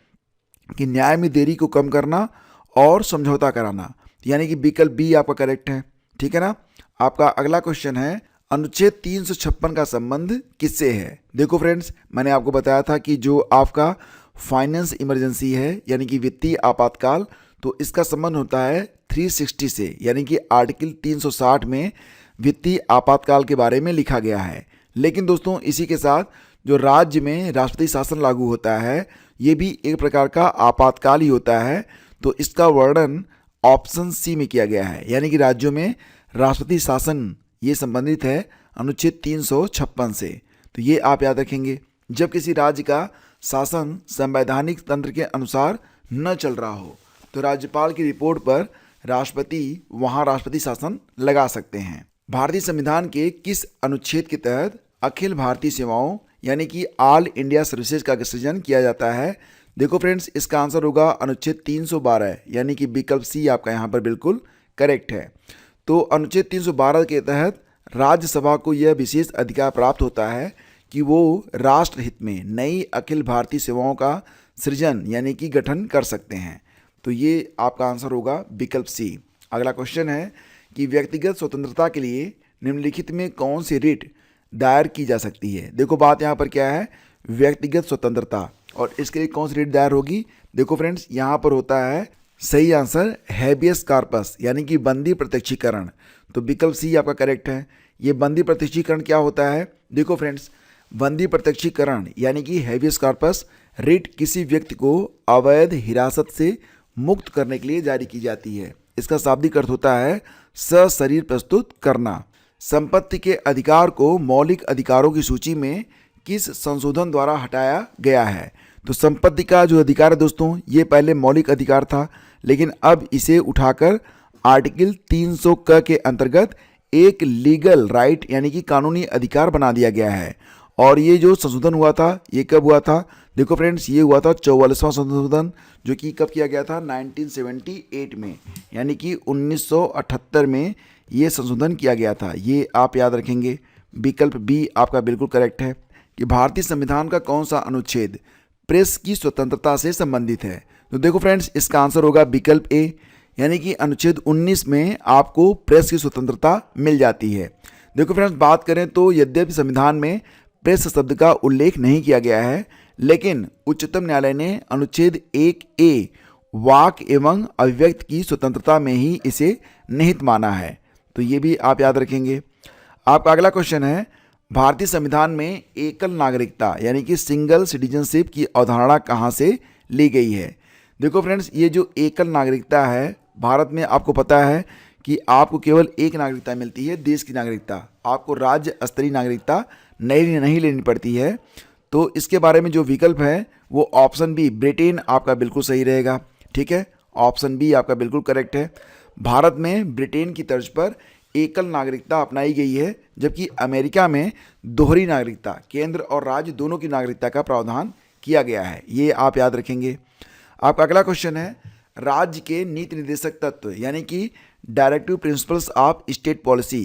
कि न्याय में देरी को कम करना और समझौता कराना, यानी कि विकल्प बी आपका करेक्ट है। ठीक है ना। आपका अगला क्वेश्चन है, अनुच्छेद 356 का संबंध किससे है। देखो फ्रेंड्स, मैंने आपको बताया था कि जो आपका फाइनेंस इमरजेंसी है यानी कि वित्तीय आपातकाल, तो इसका संबंध होता है 360 से, यानी कि आर्टिकल 360 में वित्तीय आपातकाल के बारे में लिखा गया है। लेकिन दोस्तों, इसी के साथ जो राज्य में राष्ट्रपति शासन लागू होता है ये भी एक प्रकार का आपातकाल ही होता है। तो इसका वर्णन ऑप्शन सी में किया गया है, यानी कि राज्यों में राष्ट्रपति शासन ये संबंधित है अनुच्छेद 356 से। तो ये आप याद रखेंगे। जब किसी राज्य का शासन संवैधानिक तंत्र के अनुसार न चल रहा हो तो राज्यपाल की रिपोर्ट पर राष्ट्रपति वहां राष्ट्रपति शासन लगा सकते हैं। भारतीय संविधान के किस अनुच्छेद के तहत अखिल भारतीय सेवाओं यानी कि ऑल इंडिया सर्विसेज का सृजन किया जाता है। देखो फ्रेंड्स, इसका आंसर होगा अनुच्छेद 312, यानी कि विकल्प सी आपका यहाँ पर बिल्कुल करेक्ट है। तो अनुच्छेद 312 के तहत राज्यसभा को यह विशेष अधिकार प्राप्त होता है कि वो राष्ट्रहित में नई अखिल भारतीय सेवाओं का सृजन यानी कि गठन कर सकते हैं। तो ये आपका आंसर होगा विकल्प सी। अगला क्वेश्चन है कि व्यक्तिगत स्वतंत्रता के लिए निम्नलिखित में कौन सी रिट दायर की जा सकती है। देखो बात यहाँ पर क्या है, व्यक्तिगत स्वतंत्रता, और इसके लिए कौन सी रिट दायर होगी। देखो फ्रेंड्स, यहाँ पर होता है सही आंसर हैबियस कार्पस यानी कि बंदी प्रत्यक्षीकरण। तो विकल्प सी आपका करेक्ट है। ये बंदी प्रत्यक्षीकरण क्या होता है। देखो फ्रेंड्स, बंदी प्रत्यक्षीकरण यानी कि हैबियस कार्पस रिट किसी व्यक्ति को अवैध हिरासत से मुक्त करने के लिए जारी की जाती है। इसका शाब्दिक अर्थ होता है सशरीर प्रस्तुत करना। संपत्ति के अधिकार को मौलिक अधिकारों की सूची में किस संशोधन द्वारा हटाया गया है। तो संपत्ति का जो अधिकार है दोस्तों, ये पहले मौलिक अधिकार था, लेकिन अब इसे उठाकर आर्टिकल 300 क के अंतर्गत एक लीगल राइट यानी कि कानूनी अधिकार बना दिया गया है। और ये जो संशोधन हुआ था ये कब हुआ था। देखो फ्रेंड्स, ये हुआ था 44वां संशोधन, जो कि कब किया गया था 1978 में, यानी कि 1978 में ये संशोधन किया गया था। ये आप याद रखेंगे। विकल्प बी आपका बिल्कुल करेक्ट है कि भारतीय संविधान का कौन सा अनुच्छेद प्रेस की स्वतंत्रता से संबंधित है। तो देखो फ्रेंड्स, इसका आंसर होगा विकल्प ए, यानी कि अनुच्छेद 19 में आपको प्रेस की स्वतंत्रता मिल जाती है। देखो फ्रेंड्स, बात करें तो यद्यपि संविधान में प्रेस शब्द का उल्लेख नहीं किया गया है, लेकिन उच्चतम न्यायालय ने अनुच्छेद 1A वाक एवं अभिव्यक्ति की स्वतंत्रता में ही इसे निहित माना है। तो ये भी आप याद रखेंगे। आपका अगला क्वेश्चन है, भारतीय संविधान में एकल नागरिकता यानी कि सिंगल सिटीजनशिप की अवधारणा कहाँ से ली गई है। देखो फ्रेंड्स, ये जो एकल नागरिकता है, भारत में आपको पता है कि आपको केवल एक नागरिकता मिलती है, देश की नागरिकता। आपको राज्य स्तरीय नागरिकता नहीं लेनी पड़ती है। तो इसके बारे में जो विकल्प है वो ऑप्शन बी ब्रिटेन आपका बिल्कुल सही रहेगा। ठीक है, ऑप्शन बी आपका बिल्कुल करेक्ट है। भारत में ब्रिटेन की तर्ज पर एकल नागरिकता अपनाई गई है, जबकि अमेरिका में दोहरी नागरिकता, केंद्र और राज्य दोनों की नागरिकता का प्रावधान किया गया है। ये आप याद रखेंगे। आपका अगला क्वेश्चन है, राज्य के नीति निर्देशक तत्व यानी कि directive principles of state policy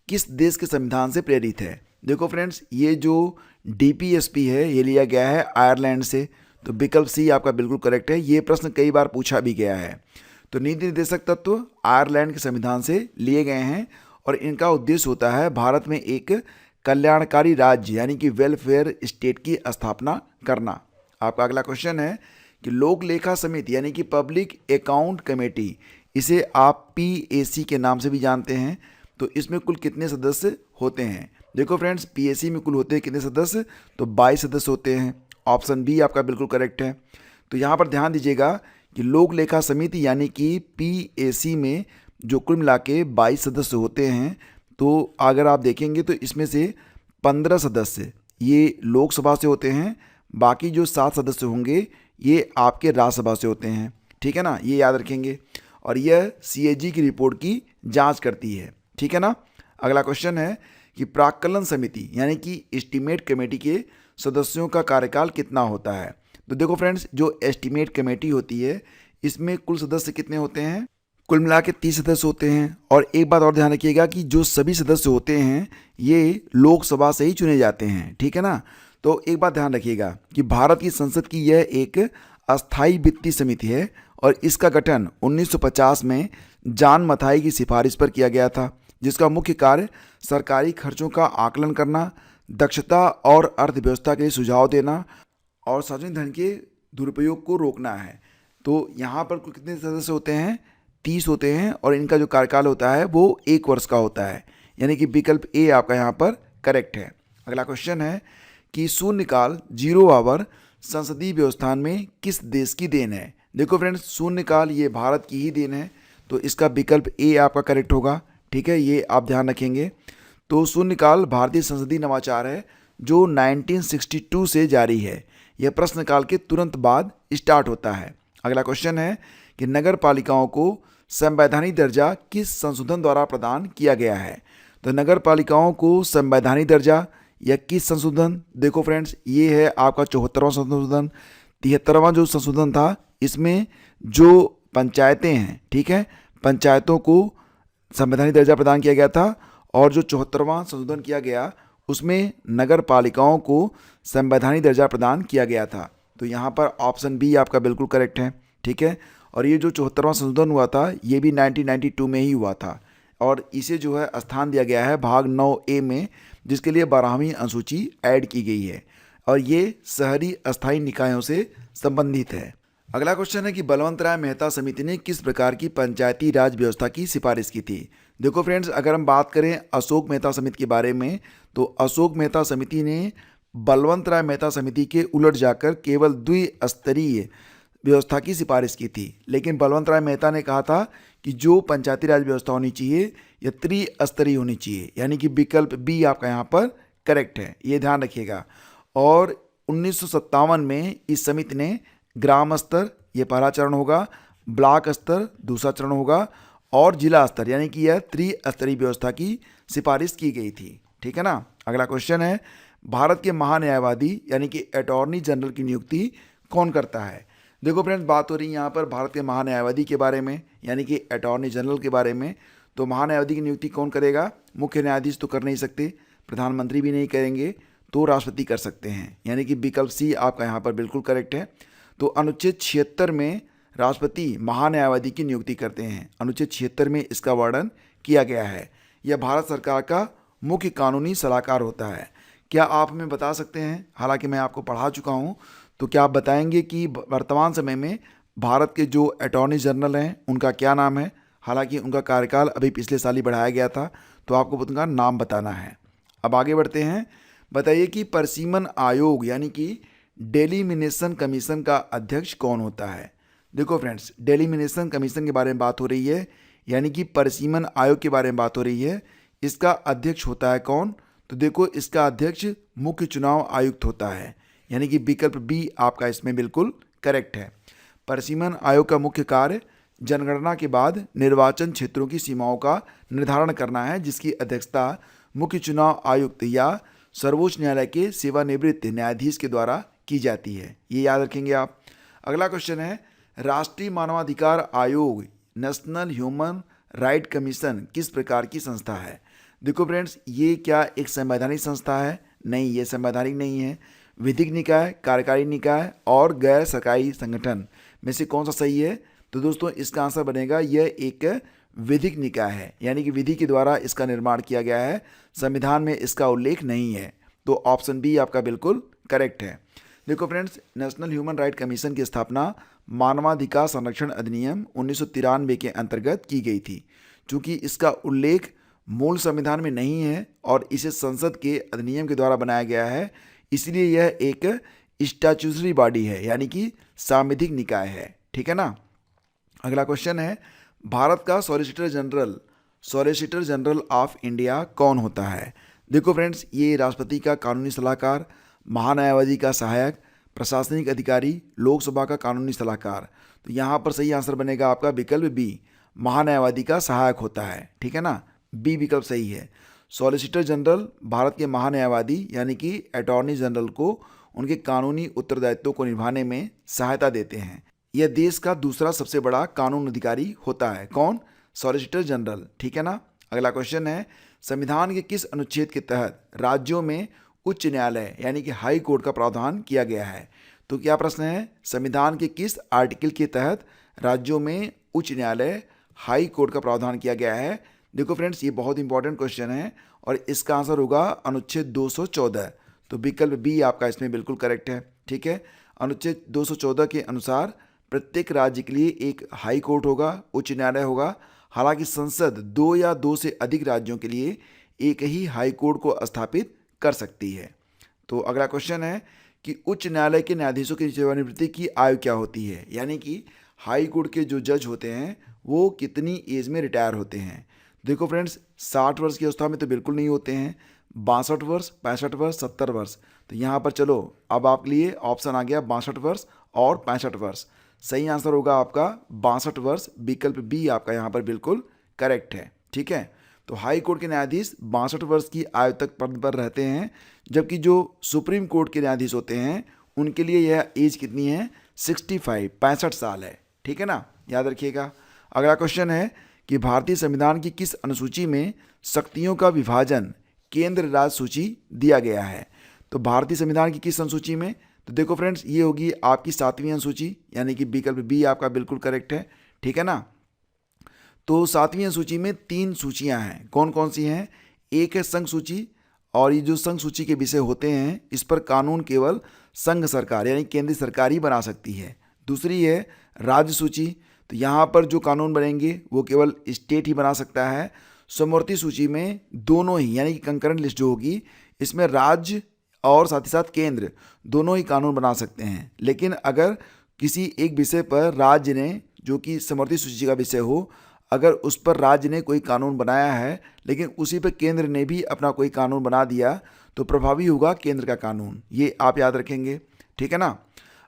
किस देश के संविधान से प्रेरित है। देखो फ्रेंड्स, ये जो DPSP है ये लिया गया है आयरलैंड से। तो विकल्प सी आपका बिल्कुल करेक्ट है। ये प्रश्न कई बार पूछा भी गया है। तो नीति निर्देशक तत्व आयरलैंड के संविधान से लिए गए हैं और इनका उद्देश्य होता है भारत में एक कल्याणकारी राज्य यानी कि वेलफेयर स्टेट की स्थापना करना। आपका अगला क्वेश्चन है कि लोक लेखा समिति यानी कि पब्लिक अकाउंट कमेटी, इसे आप PAC के नाम से भी जानते हैं। तो इसमें कुल कितने सदस्य होते हैं। देखो फ्रेंड्स, PAC में कुल होते हैं कितने सदस्य, तो 22 सदस्य होते हैं। ऑप्शन बी आपका बिल्कुल करेक्ट है। तो यहाँ पर ध्यान दीजिएगा कि लोक लेखा समिति यानी कि PAC में जो कुल मिला के 22 सदस्य होते हैं, तो अगर आप देखेंगे तो इसमें से 15 सदस्य ये लोकसभा से होते हैं, बाकी जो 7 सदस्य होंगे ये आपके राज्यसभा से होते हैं, ठीक है ना, ये याद रखेंगे। और यह CAG की रिपोर्ट की जांच करती है, ठीक है ना। अगला क्वेश्चन है कि प्राक्कलन समिति यानी कि एस्टीमेट कमेटी के सदस्यों का कार्यकाल कितना होता है। तो देखो फ्रेंड्स, जो एस्टीमेट कमेटी होती है इसमें कुल सदस्य कितने होते हैं, कुल मिला के 30 सदस्य होते हैं। और एक बात और ध्यान रखिएगा कि जो सभी सदस्य होते हैं ये लोकसभा से ही चुने जाते हैं, ठीक है ना। तो एक बात ध्यान रखिएगा कि भारत की संसद की यह एक अस्थायी वित्तीय समिति है और इसका गठन 1950 में जॉन मथाई की सिफारिश पर किया गया था, जिसका मुख्य कार्य सरकारी खर्चों का आकलन करना, दक्षता और अर्थव्यवस्था के लिए सुझाव देना और सार्वजनिक धन के दुरुपयोग को रोकना है। तो यहाँ पर कुल कितने सदस्य होते हैं, 30 होते हैं और इनका जो कार्यकाल होता है वो 1 वर्ष का होता है, यानी कि विकल्प ए आपका यहाँ पर करेक्ट है। अगला क्वेश्चन है कि शून्यकाल 0 आवर संसदीय व्यवस्था में किस देश की देन है। देखो फ्रेंड्स, शून्यकाल ये भारत की ही देन है, तो इसका विकल्प ए आपका करेक्ट होगा, ठीक है, ये आप ध्यान रखेंगे। तो शून्यकाल भारतीय संसदीय नवाचार है जो 1962 से जारी है। यह प्रश्नकाल के तुरंत बाद स्टार्ट होता है। अगला क्वेश्चन है कि नगर पालिकाओं को संवैधानिक दर्जा किस संशोधन द्वारा प्रदान किया गया है। तो नगर पालिकाओं को संवैधानिक दर्जा या किस संशोधन, देखो फ्रेंड्स, ये है आपका 74वां संशोधन। 73वां जो संशोधन था इसमें जो पंचायतें हैं, ठीक है, पंचायतों को संवैधानिक दर्जा प्रदान किया गया था। और जो 74वां संशोधन किया गया उसमें नगर पालिकाओं को संवैधानिक दर्जा प्रदान किया गया था। तो यहाँ पर ऑप्शन बी आपका बिल्कुल करेक्ट है, ठीक है। और ये जो 74वां संशोधन हुआ था ये भी 1992 में ही हुआ था और इसे जो है स्थान दिया गया है भाग 9A में, जिसके लिए 12वीं अनुसूची ऐड की गई है और ये शहरी अस्थायी निकायों से संबंधित है। अगला क्वेश्चन है कि बलवंत राय मेहता समिति ने किस प्रकार की पंचायती राज व्यवस्था की सिफारिश की थी। देखो फ्रेंड्स, अगर हम बात करें अशोक मेहता समिति के बारे में तो अशोक मेहता समिति ने बलवंत राय मेहता समिति के उलट जाकर केवल द्विस्तरीय व्यवस्था की सिफारिश की थी। लेकिन बलवंत राय मेहता ने कहा था कि जो पंचायती राज व्यवस्था होनी चाहिए यह त्रिस्तरीय होनी चाहिए, यानी कि विकल्प बी आपका यहाँ पर करेक्ट है, ये ध्यान रखिएगा। और 1957 में इस समिति ने ग्राम स्तर, ये पहला चरण होगा, ब्लॉक स्तर दूसरा चरण होगा और जिला स्तर यानी कि यह त्रिस्तरीय व्यवस्था की सिफारिश की गई थी, ठीक है ना। अगला क्वेश्चन है भारत के महान्यायवादी यानी कि अटॉर्नी जनरल की नियुक्ति कौन करता है। देखो फ्रेंड्स, बात हो रही है यहाँ पर भारत के महान्यायवादी के बारे में यानी कि अटॉर्नी जनरल के बारे में। तो महान्यायवादी की नियुक्ति कौन करेगा, मुख्य न्यायाधीश तो कर नहीं सकते, प्रधानमंत्री भी नहीं करेंगे, तो राष्ट्रपति कर सकते हैं, यानी कि विकल्प सी आपका यहाँ पर बिल्कुल करेक्ट है। तो अनुच्छेद 76 में राष्ट्रपति महान्यायवादी की नियुक्ति करते हैं, अनुच्छेद 76 में इसका वर्णन किया गया है। यह भारत सरकार का मुख्य कानूनी सलाहकार होता है। क्या आप हमें बता सकते हैं, हालांकि मैं आपको पढ़ा चुका हूँ, तो क्या आप बताएंगे कि वर्तमान समय में भारत के जो अटॉर्नी जनरल हैं उनका क्या नाम है। हालांकि उनका कार्यकाल अभी पिछले साल ही बढ़ाया गया था, तो आपको उनका नाम बताना है। अब आगे बढ़ते हैं, बताइए कि परिसीमन आयोग यानी कि डेलिमिनेशन कमीशन का अध्यक्ष कौन होता है। देखो फ्रेंड्स, डेलिमिनेशन कमीशन के बारे में बात हो रही है, यानी कि परिसीमन आयोग के बारे में बात हो रही है। इसका अध्यक्ष होता है कौन, तो देखो इसका अध्यक्ष मुख्य चुनाव आयुक्त होता है, यानी कि विकल्प बी आपका इसमें बिल्कुल करेक्ट है। परिसीमन आयोग का मुख्य कार्य जनगणना के बाद निर्वाचन क्षेत्रों की सीमाओं का निर्धारण करना है, जिसकी अध्यक्षता मुख्य चुनाव आयुक्त या सर्वोच्च न्यायालय के सेवानिवृत्त न्यायाधीश के द्वारा की जाती है, ये याद रखेंगे आप। अगला क्वेश्चन है राष्ट्रीय मानवाधिकार आयोग नेशनल ह्यूमन राइट कमीशन किस प्रकार की संस्था है। देखो फ्रेंड्स, ये क्या एक संवैधानिक संस्था है, नहीं, ये संवैधानिक नहीं है। विधिक निकाय, कार्यकारी निकाय और गैर सरकारी संगठन में से कौन सा सही है। तो दोस्तों इसका आंसर बनेगा यह एक विधिक निकाय है, यानी कि विधि के द्वारा इसका निर्माण किया गया है, संविधान में इसका उल्लेख नहीं है। तो ऑप्शन बी आपका बिल्कुल करेक्ट है। देखो friends, national human right commission की स्थापना मानवाधिकार संरक्षण अधिनियम 1993 के अंतर्गत की गई थी। चूँकि इसका उल्लेख मूल संविधान में नहीं है और इसे संसद के अधिनियम के द्वारा बनाया गया है, इसलिए यह एक स्टैट्यूटरी बॉडी है, यानी कि सांविधिक निकाय है, ठीक है ना। अगला क्वेश्चन है भारत का सॉलिसिटर जनरल ऑफ इंडिया कौन होता है। देखो फ्रेंड्स, ये राष्ट्रपति का कानूनी सलाहकार, महान्यायवादी का सहायक, प्रशासनिक अधिकारी, लोकसभा का कानूनी सलाहकार। तो यहाँ पर सही आंसर बनेगा आपका विकल्प बी, महान्यायवादी का सहायक होता है। ठीक है ना, बी विकल्प सही है। सॉलिसिटर जनरल भारत के महान्यायवादी यानी कि अटॉर्नी जनरल को उनके कानूनी उत्तरदायित्वों को निभाने में सहायता देते हैं। यह देश का दूसरा सबसे बड़ा कानून अधिकारी होता है। कौन? Solicitor general. ठीक है ना। अगला क्वेश्चन है, संविधान के किस अनुच्छेद के तहत राज्यों में उच्च न्यायालय यानी कि हाई कोर्ट का प्रावधान किया गया है? तो क्या प्रश्न है, संविधान के किस आर्टिकल के तहत राज्यों में उच्च न्यायालय हाई कोर्ट का प्रावधान किया गया है? देखो फ्रेंड्स, ये बहुत इंपॉर्टेंट क्वेश्चन है और इसका आंसर होगा अनुच्छेद 214। तो विकल्प बी आपका इसमें बिल्कुल करेक्ट है। ठीक है, अनुच्छेद 214 के अनुसार प्रत्येक राज्य के लिए एक हाई कोर्ट होगा, उच्च न्यायालय होगा। हालांकि संसद 2 या 2 से अधिक राज्यों के लिए एक ही हाई कोर्ट को स्थापित कर सकती है। तो अगला क्वेश्चन है कि उच्च न्यायालय के न्यायाधीशों की सेवानिवृत्ति की आयु क्या होती है? यानी कि हाई कोर्ट के जो जज होते हैं वो कितनी एज में रिटायर होते हैं? देखो फ्रेंड्स, 60 वर्ष की अवस्था में तो बिल्कुल नहीं होते हैं, 62 वर्ष, 65 वर्ष, 70 वर्ष। तो यहाँ पर चलो अब आपके लिए ऑप्शन आ गया 62 वर्ष और 65 वर्ष। सही आंसर होगा आपका 62 वर्ष, विकल्प बी आपका यहाँ पर बिल्कुल करेक्ट है। ठीक है, तो हाई कोर्ट के न्यायाधीश 62 वर्ष की आयु तक पद पर रहते हैं, जबकि जो सुप्रीम कोर्ट के न्यायाधीश होते हैं उनके लिए यह एज कितनी है? 65 साल है। ठीक है ना, याद रखिएगा। अगला क्वेश्चन है कि भारतीय संविधान की किस अनुसूची में शक्तियों का विभाजन केंद्र राज्य सूची दिया गया है? तो भारतीय संविधान की किस अनुसूची में? तो देखो फ्रेंड्स, ये होगी आपकी 7वीं अनुसूची यानी कि विकल्प बी आपका बिल्कुल करेक्ट है। ठीक है ना, तो 7वीं अनुसूची में 3 सूचियां हैं। कौन कौन सी हैं? एक है संघ सूची, और ये जो संघ सूची के विषय होते हैं इस पर कानून केवल संघ सरकार यानी केंद्रीय सरकार ही बना सकती है। दूसरी है राज्य सूची, तो यहाँ पर जो कानून बनेंगे वो केवल स्टेट ही बना सकता है। समवर्ती सूची में दोनों ही यानी कि कंकरेंट लिस्ट जो होगी इसमें राज्य और साथ ही साथ केंद्र दोनों ही कानून बना सकते हैं। लेकिन अगर किसी एक विषय पर राज्य ने, जो कि समवर्ती सूची का विषय हो, अगर उस पर राज्य ने कोई कानून बनाया है लेकिन उसी पर केंद्र ने भी अपना कोई कानून बना दिया तो प्रभावी होगा केंद्र का कानून। ये आप याद रखेंगे। ठीक है ना।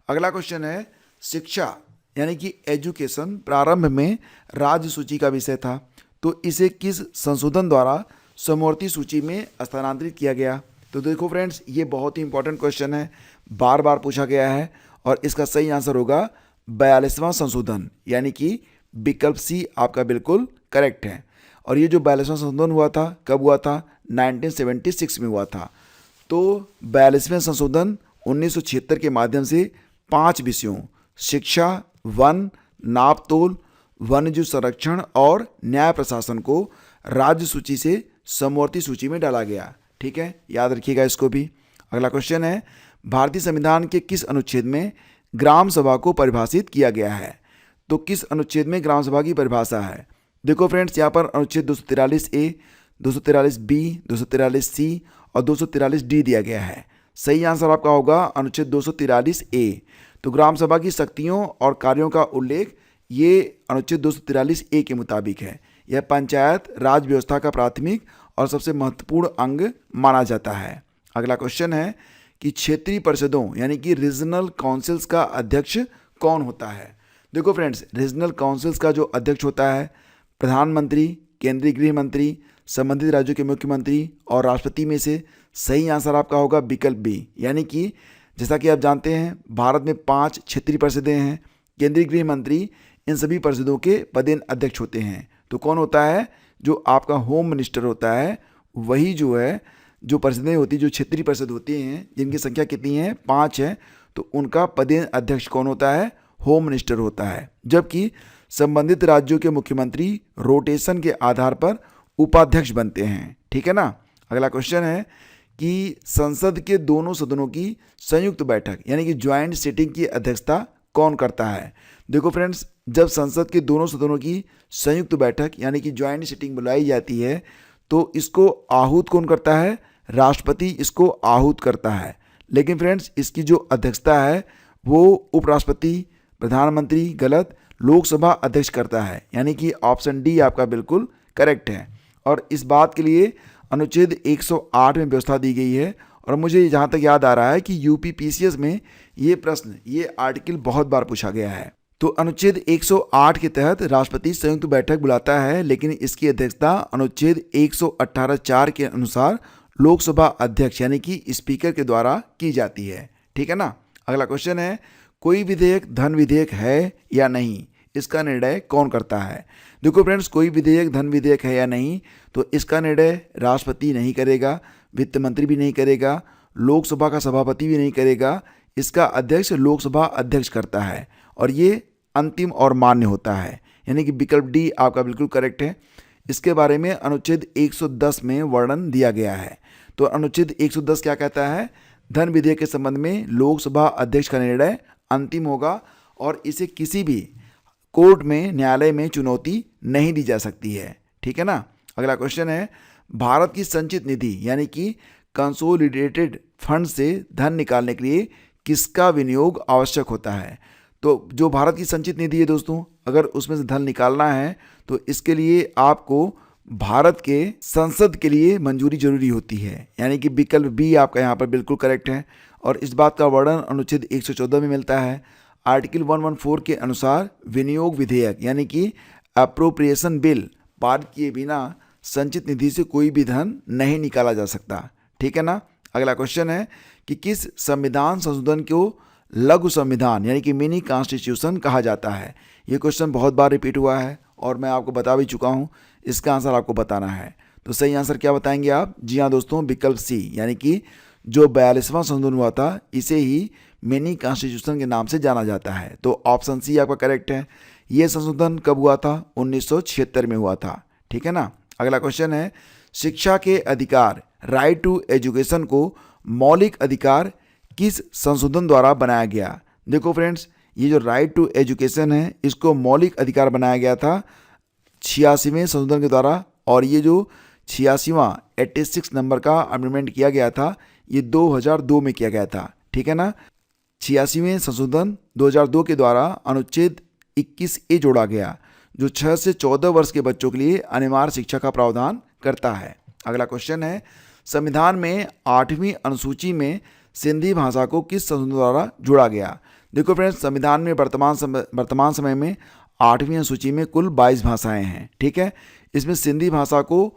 अगला क्वेश्चन है, शिक्षा यानी कि एजुकेशन प्रारंभ में राज्य सूची का विषय था, तो इसे किस संशोधन द्वारा समवर्ती सूची में स्थानांतरित किया गया? तो देखो फ्रेंड्स, ये बहुत ही इंपॉर्टेंट क्वेश्चन है, बार बार पूछा गया है और इसका सही आंसर होगा 42वां संशोधन यानी कि विकल्प सी आपका बिल्कुल करेक्ट है। और ये जो 42वां संशोधन हुआ था कब हुआ था? 1976 में हुआ था। तो 42वें संशोधन 1976 के माध्यम से 5 विषयों शिक्षा, वन, नापतोल, वन्यजीव संरक्षण और न्याय प्रशासन को राज्य सूची से समवर्ती सूची में डाला गया। ठीक है, याद रखिएगा इसको भी। अगला क्वेश्चन है, भारतीय संविधान के किस अनुच्छेद में ग्राम सभा को परिभाषित किया गया है? तो किस अनुच्छेद में ग्राम सभा की परिभाषा है? देखो फ्रेंड्स, यहाँ पर अनुच्छेद 243A, 243B, 243C और 243D दिया गया है। सही आंसर आपका होगा अनुच्छेद 243A। तो ग्राम सभा की शक्तियों और कार्यों का उल्लेख ये अनुच्छेद 243A के मुताबिक है। यह पंचायत राज व्यवस्था का प्राथमिक और सबसे महत्वपूर्ण अंग माना जाता है। अगला क्वेश्चन है कि क्षेत्रीय परिषदों यानी कि रीजनल काउंसिल्स का अध्यक्ष कौन होता है? देखो फ्रेंड्स, रीजनल काउंसिल्स का जो अध्यक्ष होता है प्रधानमंत्री, केंद्रीय गृह मंत्री, संबंधित राज्यों के मुख्यमंत्री और राष्ट्रपति में से सही आंसर आपका होगा विकल्प बी। यानी कि जैसा कि आप जानते हैं भारत में 5 क्षेत्रीय परिषदें हैं, केंद्रीय गृह मंत्री इन सभी परिषदों के पदेन अध्यक्ष होते हैं। तो कौन होता है? जो आपका होम मिनिस्टर होता है, वही जो है जो परिषदें होती, जो क्षेत्रीय परिषद होती हैं जिनकी संख्या कितनी है? 5 है, तो उनका पदेन अध्यक्ष कौन होता है? होम मिनिस्टर होता है। जबकि संबंधित राज्यों के मुख्यमंत्री रोटेशन के आधार पर उपाध्यक्ष बनते हैं। ठीक है ना। अगला क्वेश्चन है कि संसद के दोनों सदनों की संयुक्त बैठक यानी कि ज्वाइंट सिटिंग की अध्यक्षता कौन करता है? देखो फ्रेंड्स, जब संसद के दोनों सदनों की संयुक्त बैठक यानी कि ज्वाइंट सिटिंग बुलाई जाती है तो इसको आहूत कौन करता है? राष्ट्रपति इसको आहूत करता है। लेकिन फ्रेंड्स, इसकी जो अध्यक्षता है वो उपराष्ट्रपति, प्रधानमंत्री गलत, लोकसभा अध्यक्ष करता है। यानी कि ऑप्शन डी आपका बिल्कुल करेक्ट है। और इस बात के लिए अनुच्छेद 108 में व्यवस्था दी गई है और मुझे जहाँ तक याद आ रहा है कि यूपीपीसीएस में ये प्रश्न, ये आर्टिकल बहुत बार पूछा गया है। तो अनुच्छेद 108 के तहत राष्ट्रपति संयुक्त बैठक बुलाता है, लेकिन इसकी अध्यक्षता अनुच्छेद 118(4) के अनुसार लोकसभा अध्यक्ष यानी कि स्पीकर के द्वारा की जाती है। ठीक है ना। अगला क्वेश्चन है, कोई विधेयक धन विधेयक है या नहीं, इसका निर्णय कौन करता है। देखो फ्रेंड्स, कोई विधेयक धन विधेयक है या नहीं, तो इसका निर्णय राष्ट्रपति नहीं करेगा, वित्त मंत्री भी नहीं करेगा, लोकसभा का सभापति भी नहीं करेगा, इसका अध्यक्ष लोकसभा अध्यक्ष करता है और ये अंतिम और मान्य होता है। यानी कि विकल्प डी आपका बिल्कुल करेक्ट है। इसके बारे में अनुच्छेद 110 में वर्णन दिया गया है। तो अनुच्छेद 110 क्या कहता है, धन विधेयक के संबंध में लोकसभा अध्यक्ष का निर्णय अंतिम होगा और इसे किसी भी कोर्ट में, न्यायालय में चुनौती नहीं दी जा सकती है। ठीक है ना। अगला क्वेश्चन है, भारत की संचित निधि यानी कि कंसोलिडेटेड फंड से धन निकालने के लिए किसका विनियोग आवश्यक होता है। तो जो भारत की संचित निधि है दोस्तों, अगर उसमें से धन निकालना है तो इसके लिए आपको भारत के संसद के लिए मंजूरी जरूरी होती है। यानी कि विकल्प बी आपका यहाँ पर बिल्कुल करेक्ट है और इस बात का वर्णन अनुच्छेद 114 में मिलता है। आर्टिकल 114 के अनुसार विनियोग विधेयक यानी कि अप्रोप्रिएशन बिल पारित किए बिना संचित निधि से कोई भी धन नहीं निकाला जा सकता। ठीक है ना। अगला क्वेश्चन है कि किस संविधान संशोधन को लघु संविधान यानी कि मिनी कॉन्स्टिट्यूशन कहा जाता है। ये क्वेश्चन बहुत बार रिपीट हुआ है और मैं आपको बता भी चुका हूँ, इसका आंसर आपको बताना है। तो सही आंसर क्या बताएंगे आप। जी हाँ दोस्तों, विकल्प सी यानी कि जो 42वां संशोधन हुआ था इसे ही मिनी कॉन्स्टिट्यूशन के नाम से जाना जाता है। तो ऑप्शन सी आपका करेक्ट है। ये संशोधन कब हुआ था, 1976 में हुआ था। ठीक है ना। अगला क्वेश्चन है, शिक्षा के अधिकार राइट टू एजुकेशन को मौलिक अधिकार किस संशोधन द्वारा बनाया गया। देखो फ्रेंड्स, ये जो राइट टू एजुकेशन है इसको मौलिक अधिकार बनाया गया था 86वें संशोधन के द्वारा और ये जो 86वां 86 नंबर का अमेंडमेंट किया गया था ये 2002 में किया गया था। ठीक है ना। 86वें संशोधन 2002 के द्वारा अनुच्छेद 21A जोड़ा गया जो 6 से 14 वर्ष के बच्चों के लिए अनिवार्य शिक्षा का प्रावधान करता है। अगला क्वेश्चन है, संविधान में 8वीं अनुसूची में सिंधी भाषा को किस संशोधन द्वारा जोड़ा गया। देखो फ्रेंड्स, संविधान में वर्तमान समय में 8वीं अनुसूची में कुल 22 भाषाएं हैं। ठीक है। इसमें सिंधी भाषा को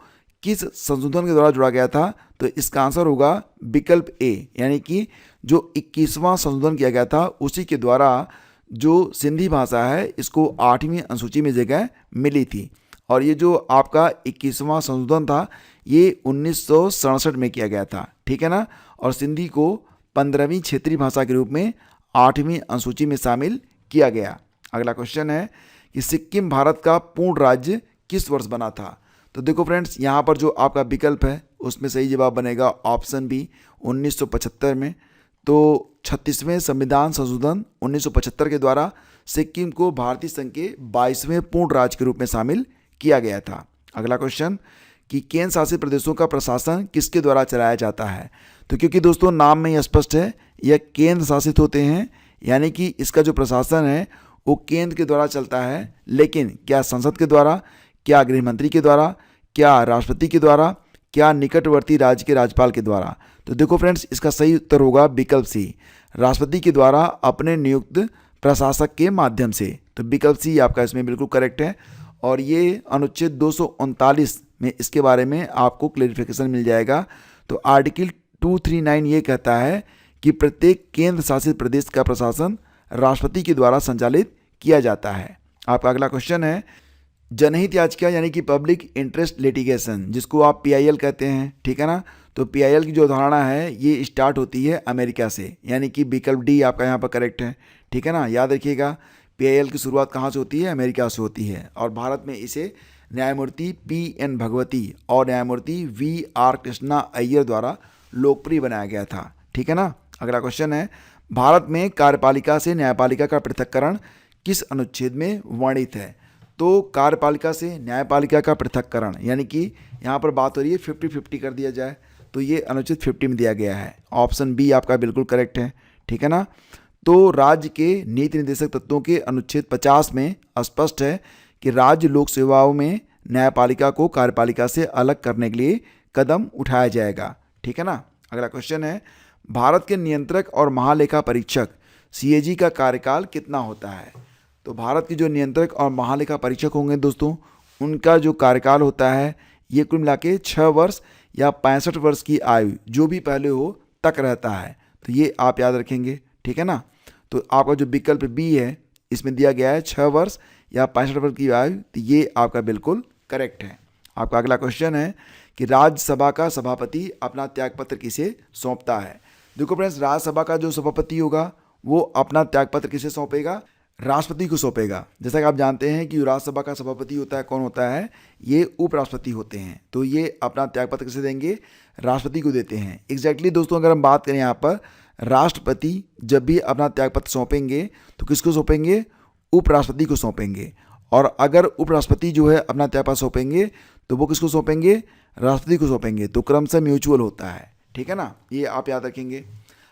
किस संशोधन के द्वारा जोड़ा गया था, तो इसका आंसर होगा विकल्प ए यानी कि जो 21वां संशोधन किया गया था उसी के द्वारा जो सिंधी भाषा है इसको 8वीं अनुसूची में जगह मिली थी। और ये जो आपका 21वां संशोधन था ये 1967 में किया गया था। ठीक है ना। और सिंधी को 15वीं क्षेत्रीय भाषा के रूप में 8वीं अनुसूची में शामिल किया गया। अगला क्वेश्चन है कि सिक्किम भारत का पूर्ण राज्य किस वर्ष बना था। तो देखो फ्रेंड्स, यहाँ पर जो आपका विकल्प है उसमें सही जवाब बनेगा ऑप्शन बी 1975 में। तो 36वें संविधान संशोधन 1975 के द्वारा सिक्किम को भारतीय संघ के 22वें पूर्ण राज्य के रूप में शामिल किया गया था। अगला क्वेश्चन कि केंद्र शासित प्रदेशों का प्रशासन किसके द्वारा चलाया जाता है। तो क्योंकि दोस्तों नाम में ही स्पष्ट है यह केंद्र शासित होते हैं यानी कि इसका जो प्रशासन है वो केंद्र के द्वारा चलता है, लेकिन क्या संसद के द्वारा, क्या गृह मंत्री के द्वारा, क्या राष्ट्रपति के द्वारा, क्या निकटवर्ती राज्य के राज्यपाल के द्वारा। तो देखो फ्रेंड्स, इसका सही उत्तर होगा विकल्प सी, राष्ट्रपति के द्वारा अपने नियुक्त प्रशासक के माध्यम से। तो विकल्प सी आपका इसमें बिल्कुल करेक्ट है और ये अनुच्छेद 239 में इसके बारे में आपको क्लेरिफिकेशन मिल जाएगा। तो आर्टिकल 239 ये कहता है कि प्रत्येक केंद्र शासित प्रदेश का प्रशासन राष्ट्रपति के द्वारा संचालित किया जाता है। आपका अगला क्वेश्चन है, जनहित याचिका यानी कि पब्लिक इंटरेस्ट लिटिगेशन जिसको आप PIL कहते हैं। ठीक है ना। तो PIL की जो अवधारणा है ये स्टार्ट होती है अमेरिका से, यानी कि विकल्प डी आपका यहाँ पर करेक्ट है। ठीक है ना। याद रखिएगा PIL की शुरुआत कहाँ से होती है, अमेरिका से होती है और भारत में इसे न्यायमूर्ति PN भगवती और न्यायमूर्ति VR कृष्णा अय्यर द्वारा लोकप्रिय बनाया गया था। ठीक है ना। अगला क्वेश्चन है, भारत में कार्यपालिका से न्यायपालिका का पृथक्करण किस अनुच्छेद में वर्णित है। तो कार्यपालिका से न्यायपालिका का पृथक्करण यानी कि यहाँ पर बात हो रही है 50-50 कर दिया जाए, तो ये अनुच्छेद 50 में दिया गया है। ऑप्शन बी आपका बिल्कुल करेक्ट है। ठीक है ना। तो राज्य के नीति निर्देशक तत्वों के अनुच्छेद 50 में स्पष्ट है कि राज्य लोक सेवाओं में न्यायपालिका को कार्यपालिका से अलग करने के लिए कदम उठाया जाएगा। ठीक है ना। अगला क्वेश्चन है, भारत के नियंत्रक और महालेखा परीक्षक CAG का कार्यकाल कितना होता है? तो भारत के जो नियंत्रक और महालेखा परीक्षक होंगे दोस्तों, उनका जो कार्यकाल होता है ये कुल मिला के 6 वर्ष या 65 वर्ष की आयु जो भी पहले हो तक रहता है। तो ये आप याद रखेंगे, ठीक है ना। तो आपका जो विकल्प बी है इसमें दिया गया है 6 वर्ष या 65 वर्ष की आयु, तो ये आपका बिल्कुल करेक्ट है। आपका अगला क्वेश्चन है कि राज्यसभा का सभापति अपना त्यागपत्र किसे सौंपता है? देखो फ्रेंड्स, राज्यसभा का जो सभापति होगा वो अपना त्यागपत्र किसे सौंपेगा? राष्ट्रपति को सौंपेगा। जैसा कि आप जानते हैं कि राज्यसभा का सभापति होता है, कौन होता है? ये उपराष्ट्रपति होते हैं। तो ये अपना त्यागपत्र किसे देंगे? राष्ट्रपति को देते हैं। एग्जैक्टली दोस्तों, अगर हम बात करें यहाँ पर, राष्ट्रपति जब भी अपना त्यागपत्र सौंपेंगे तो किसको सौंपेंगे? उपराष्ट्रपति को सौंपेंगे। और अगर उपराष्ट्रपति जो है अपना त्यागपत्र सौंपेंगे तो वो किसको सौंपेंगे? राष्ट्रपति को सौंपेंगे। तो क्रमशः म्यूचुअल होता है, ठीक है ना, ये आप याद रखेंगे।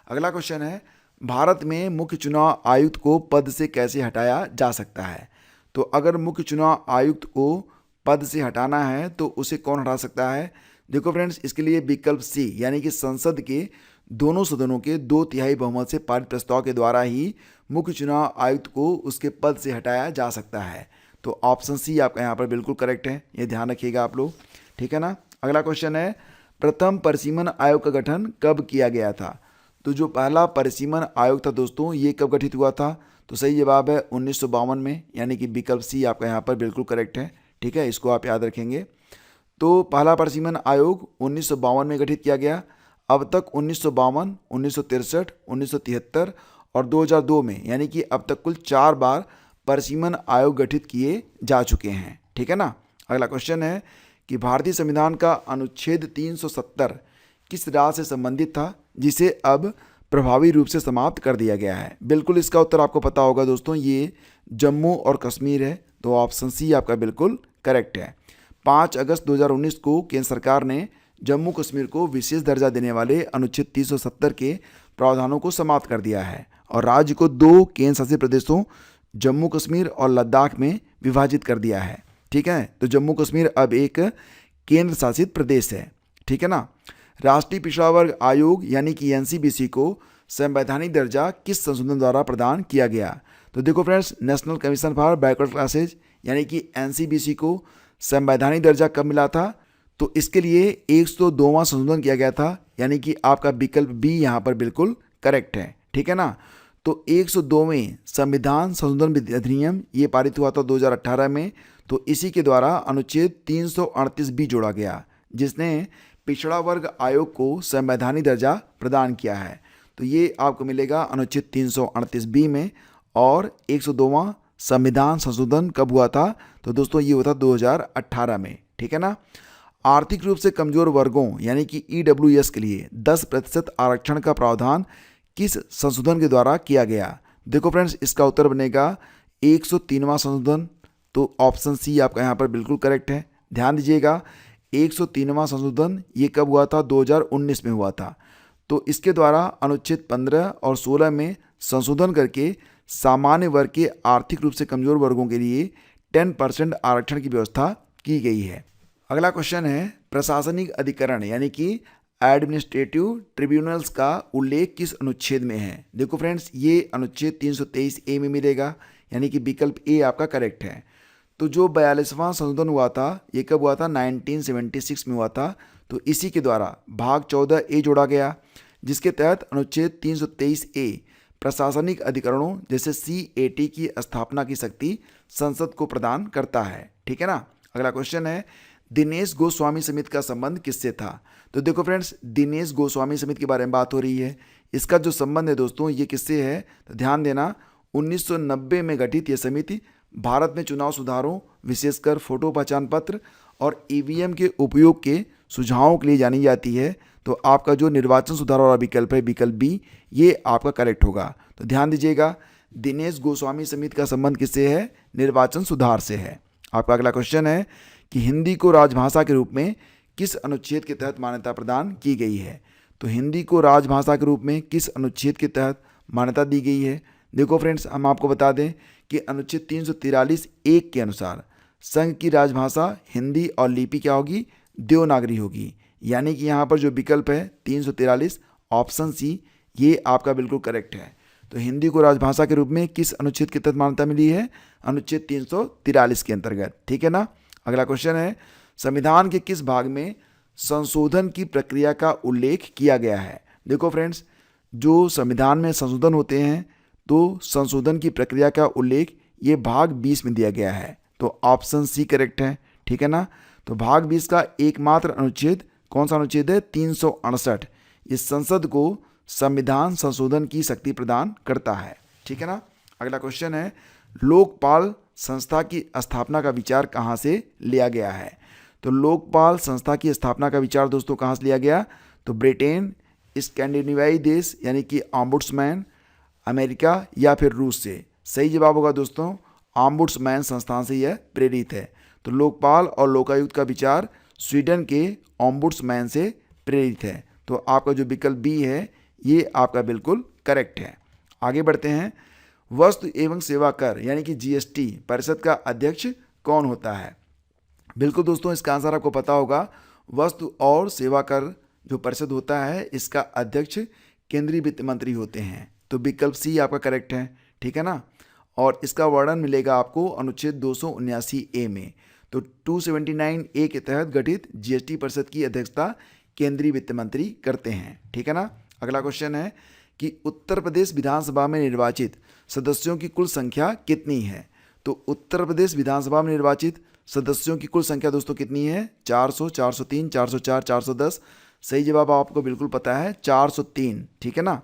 अगला क्वेश्चन है, भारत में मुख्य चुनाव आयुक्त को पद से कैसे हटाया जा सकता है? तो अगर मुख्य चुनाव आयुक्त को पद से हटाना है तो उसे कौन हटा सकता है? देखो फ्रेंड्स, इसके लिए विकल्प सी यानी कि संसद के दोनों सदनों के 2/3 बहुमत से पारित प्रस्ताव के द्वारा ही मुख्य चुनाव आयुक्त को उसके पद से हटाया जा सकता है। तो ऑप्शन सी आपका यहाँ पर बिल्कुल करेक्ट है, ये ध्यान रखिएगा आप लोग, ठीक है ना। अगला क्वेश्चन है, प्रथम परिसीमन आयोग का गठन कब किया गया था? तो जो पहला परिसीमन आयोग था दोस्तों, ये कब गठित हुआ था? तो सही जवाब है 1952 में, यानी कि विकल्प सी आपका यहाँ पर बिल्कुल करेक्ट है, ठीक है, इसको आप याद रखेंगे। तो पहला परिसीमन आयोग 1952 में गठित किया गया। अब तक 1952, 1963, 1973 और 2002 में, यानी कि अब तक कुल 4 बार परिसीमन आयोग गठित किए जा चुके हैं, ठीक है ना। अगला क्वेश्चन है कि भारतीय संविधान का अनुच्छेद 370 किस राज्य से संबंधित था जिसे अब प्रभावी रूप से समाप्त कर दिया गया है? बिल्कुल इसका उत्तर आपको पता होगा दोस्तों, ये जम्मू और कश्मीर है। तो ऑप्शन सी आपका बिल्कुल करेक्ट है। 5 अगस्त 2019 को केंद्र सरकार ने जम्मू कश्मीर को विशेष दर्जा देने वाले अनुच्छेद 370 के प्रावधानों को समाप्त कर दिया है और राज्य को 2 केंद्र शासित प्रदेशों जम्मू कश्मीर और लद्दाख में विभाजित कर दिया है, ठीक है। तो जम्मू कश्मीर अब एक केंद्र शासित प्रदेश है, ठीक है ना। राष्ट्रीय पिछड़ा वर्ग आयोग यानी कि NCBC को संवैधानिक दर्जा किस संशोधन द्वारा प्रदान किया गया? तो देखो friends, national commission for backward classes यानी कि NCBC को संवैधानिक दर्जा कब मिला था? तो इसके लिए 102वां संशोधन किया गया था, यानी कि आपका विकल्प बी यहाँ पर बिल्कुल करेक्ट है, ठीक है ना। तो 102वें संविधान संशोधन अधिनियम ये पारित हुआ था 2018 में। तो इसी के द्वारा अनुच्छेद 338 भी जोड़ा गया जिसने पिछड़ा वर्ग आयोग को संवैधानिक दर्जा प्रदान किया है। तो ये आपको मिलेगा अनुच्छेद 338 बी में। और 102वां संविधान संशोधन कब हुआ था? तो दोस्तों ये हुआ था 2018 में, ठीक है ना। आर्थिक रूप से कमजोर वर्गों यानी कि EWS के लिए 10% आरक्षण का प्रावधान किस संशोधन के द्वारा किया गया? देखो फ्रेंड्स, इसका उत्तर बनेगा 103वां संशोधन। तो ऑप्शन सी आपका यहाँ पर बिल्कुल करेक्ट है। ध्यान दीजिएगा, 103वां संशोधन ये कब हुआ था? 2019 में हुआ था। तो इसके द्वारा अनुच्छेद 15 और 16 में संशोधन करके सामान्य वर्ग के आर्थिक रूप से कमजोर वर्गों के लिए 10% आरक्षण की व्यवस्था की गई है। अगला क्वेश्चन है, प्रशासनिक अधिकरण यानी कि एडमिनिस्ट्रेटिव ट्रिब्यूनल्स का उल्लेख किस अनुच्छेद में है? देखो फ्रेंड्स, ये अनुच्छेद 323A में मिलेगा, यानी कि विकल्प ए आपका करेक्ट है। तो जो 42वां संशोधन हुआ था ये कब हुआ था? 1976 में हुआ था। तो इसी के द्वारा भाग 14A जोड़ा गया जिसके तहत अनुच्छेद 323A प्रशासनिक अधिकरणों जैसे CAT की स्थापना की शक्ति संसद को प्रदान करता है, ठीक है ना। अगला क्वेश्चन है, दिनेश गोस्वामी समिति का संबंध किससे था? तो देखो फ्रेंड्स, दिनेश गोस्वामी समिति के बारे में बात हो रही है। इसका जो संबंध है दोस्तों ये किससे है? तो ध्यान देना, 1990 में गठित यह समिति भारत में चुनाव सुधारों विशेषकर फोटो पहचान पत्र और EVM के उपयोग के सुझावों के लिए जानी जाती है। तो आपका जो निर्वाचन सुधार वाला विकल्प है विकल्प बी, ये आपका करेक्ट होगा। तो ध्यान दीजिएगा, दिनेश गोस्वामी समिति का संबंध किससे है? निर्वाचन सुधार से है। आपका अगला क्वेश्चन है कि हिंदी को राजभाषा के रूप में किस अनुच्छेद के तहत मान्यता प्रदान की गई है? तो हिंदी को राजभाषा के रूप में किस अनुच्छेद के तहत मान्यता दी गई है? देखो फ्रेंड्स, हम आपको बता दें कि अनुच्छेद 343(1) के अनुसार संघ की राजभाषा हिंदी और लिपि क्या होगी? देवनागरी होगी। यानी कि यहाँ पर जो विकल्प है 343 ऑप्शन सी ये आपका बिल्कुल करेक्ट है। तो हिंदी को राजभाषा के रूप में किस अनुच्छेद के तहत मान्यता मिली है? अनुच्छेद 343 के अंतर्गत, ठीक है ना। अगला क्वेश्चन है, संविधान के किस भाग में संशोधन की प्रक्रिया का उल्लेख किया गया है? देखो फ्रेंड्स, जो संविधान में संशोधन होते हैं तो संशोधन की प्रक्रिया का उल्लेख ये भाग 20 में दिया गया है। तो ऑप्शन सी करेक्ट है, ठीक है ना। तो भाग 20 का एकमात्र अनुच्छेद कौन सा अनुच्छेद है? 368। इस संसद को संविधान संशोधन की शक्ति प्रदान करता है, ठीक है ना। अगला क्वेश्चन है, लोकपाल संस्था की स्थापना का विचार कहाँ से लिया गया है? तो लोकपाल संस्था की स्थापना का विचार दोस्तों कहाँ से लिया गया? तो ब्रिटेन, स्कैंडिनेवियाई देश यानी कि ऑम्बुड्समैन, अमेरिका या फिर रूस से। सही जवाब होगा दोस्तों ऑम्बुड्समैन संस्थान से यह प्रेरित है। तो लोकपाल और लोकायुक्त का विचार स्वीडन के ऑम्बुड्समैन से प्रेरित है। तो आपका जो विकल्प बी है ये आपका बिल्कुल करेक्ट है। आगे बढ़ते हैं, वस्तु एवं सेवा कर यानी कि जीएसटी परिषद का अध्यक्ष कौन होता है? बिल्कुल दोस्तों, इसका आंसर आपको पता होगा। वस्तु और सेवा कर जो परिषद होता है इसका अध्यक्ष केंद्रीय वित्त मंत्री होते हैं। तो विकल्प सी आपका करेक्ट है, ठीक है ना। और इसका वर्णन मिलेगा आपको अनुच्छेद 279A में। तो 279 ए के तहत गठित जीएसटी परिषद की अध्यक्षता केंद्रीय वित्त मंत्री करते हैं, ठीक है ना। अगला क्वेश्चन है कि उत्तर प्रदेश विधानसभा में निर्वाचित सदस्यों की कुल संख्या कितनी है? तो उत्तर प्रदेश विधानसभा में निर्वाचित सदस्यों की कुल संख्या दोस्तों कितनी है? 400, 403, 404, 410। सही जवाब आपको बिल्कुल पता है 403, ठीक है ना।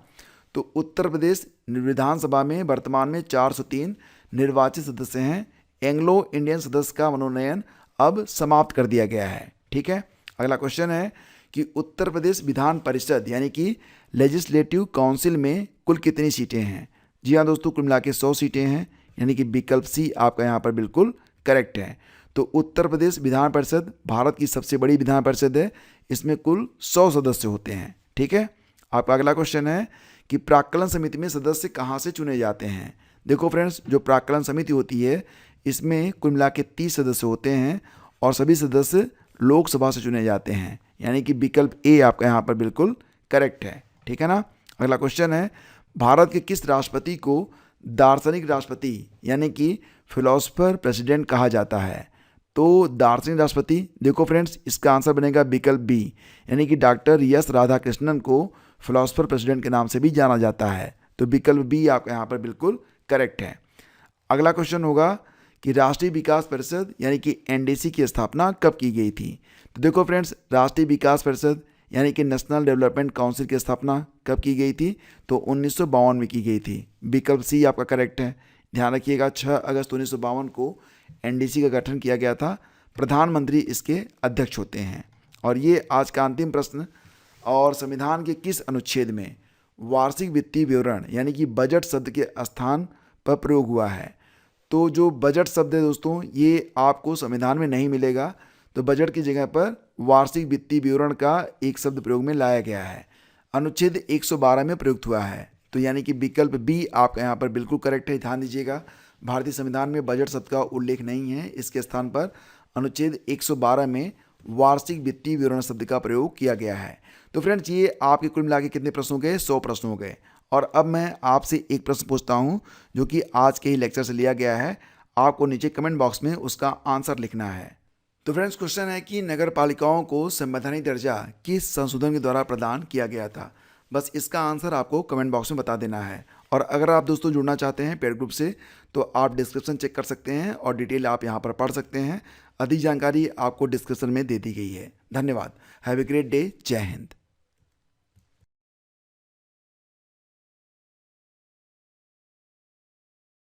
तो उत्तर प्रदेश विधानसभा में वर्तमान में 403 निर्वाचित सदस्य हैं। एंग्लो इंडियन सदस्य का मनोनयन अब समाप्त कर दिया गया है, ठीक है। अगला क्वेश्चन है कि उत्तर प्रदेश विधान परिषद यानी कि लेजिस्लेटिव काउंसिल में कुल कितनी सीटें हैं? जी हाँ दोस्तों, कुल मिला के 100 सीटें हैं, यानी कि विकल्प सी आपका यहाँ पर बिल्कुल करेक्ट है। तो उत्तर प्रदेश विधान परिषद भारत की सबसे बड़ी विधान परिषद है, इसमें कुल 100 सदस्य होते हैं, ठीक है। आपका अगला क्वेश्चन है कि प्राक्कलन समिति में सदस्य कहाँ से चुने जाते हैं? देखो फ्रेंड्स, जो प्राक्कलन समिति होती है इसमें कुल मिला के 30 सदस्य होते हैं और सभी सदस्य लोकसभा से चुने जाते हैं, यानी कि विकल्प ए आपका यहाँ पर बिल्कुल करेक्ट है, ठीक है ना। अगला क्वेश्चन है, भारत के किस राष्ट्रपति को दार्शनिक राष्ट्रपति यानी कि फिलोसफर प्रेसिडेंट कहा जाता है? तो दार्शनिक राष्ट्रपति, देखो फ्रेंड्स, इसका आंसर बनेगा विकल्प बी, यानी कि डॉक्टर एस राधाकृष्णन को फिलोसफर प्रेसिडेंट के नाम से भी जाना जाता है। तो विकल्प बी आपका यहाँ पर बिल्कुल करेक्ट है। अगला क्वेश्चन होगा कि राष्ट्रीय विकास परिषद यानी कि एनडीसी की स्थापना कब की गई थी? तो देखो फ्रेंड्स, राष्ट्रीय विकास परिषद यानी कि नेशनल डेवलपमेंट काउंसिल की स्थापना कब की गई थी? तो 1952 में की गई थी। विकल्प सी आपका करेक्ट है। ध्यान रखिएगा 6 अगस्त 1952 को एनडीसी का गठन किया गया था। प्रधानमंत्री इसके अध्यक्ष होते हैं। और ये आज का अंतिम प्रश्न, और संविधान के किस अनुच्छेद में वार्षिक वित्तीय विवरण यानी कि बजट शब्द के स्थान पर प्रयोग हुआ है? तो जो बजट शब्द है दोस्तों ये आपको संविधान में नहीं मिलेगा। तो बजट की जगह पर वार्षिक वित्तीय विवरण का एक शब्द प्रयोग में लाया गया है, अनुच्छेद 112 में प्रयुक्त हुआ है। तो यानी कि विकल्प बी आपका यहाँ पर बिल्कुल करेक्ट है। ध्यान दीजिएगा, भारतीय संविधान में बजट शब्द का उल्लेख नहीं है, इसके स्थान पर अनुच्छेद 112 में वार्षिक वित्तीय विवरण शब्द का प्रयोग किया गया है। तो फ्रेंड्स, ये आपके कुल मिला के कितने प्रश्न हो गए? 100 प्रश्न हो गए। और अब मैं आपसे एक प्रश्न पूछता हूँ जो कि आज के ही लेक्चर से लिया गया है। आपको नीचे कमेंट बॉक्स में उसका आंसर लिखना है। तो फ्रेंड्स, क्वेश्चन है कि नगर पालिकाओं को संवैधानिक दर्जा किस संशोधन के द्वारा प्रदान किया गया था? बस इसका आंसर आपको कमेंट बॉक्स में बता देना है। और अगर आप दोस्तों जुड़ना चाहते हैं पेड ग्रुप से तो आप डिस्क्रिप्शन चेक कर सकते हैं और डिटेल आप यहाँ पर पढ़ सकते हैं। अधिक जानकारी आपको डिस्क्रिप्शन में दे दी गई है। धन्यवाद। Have a great day. जय हिंद।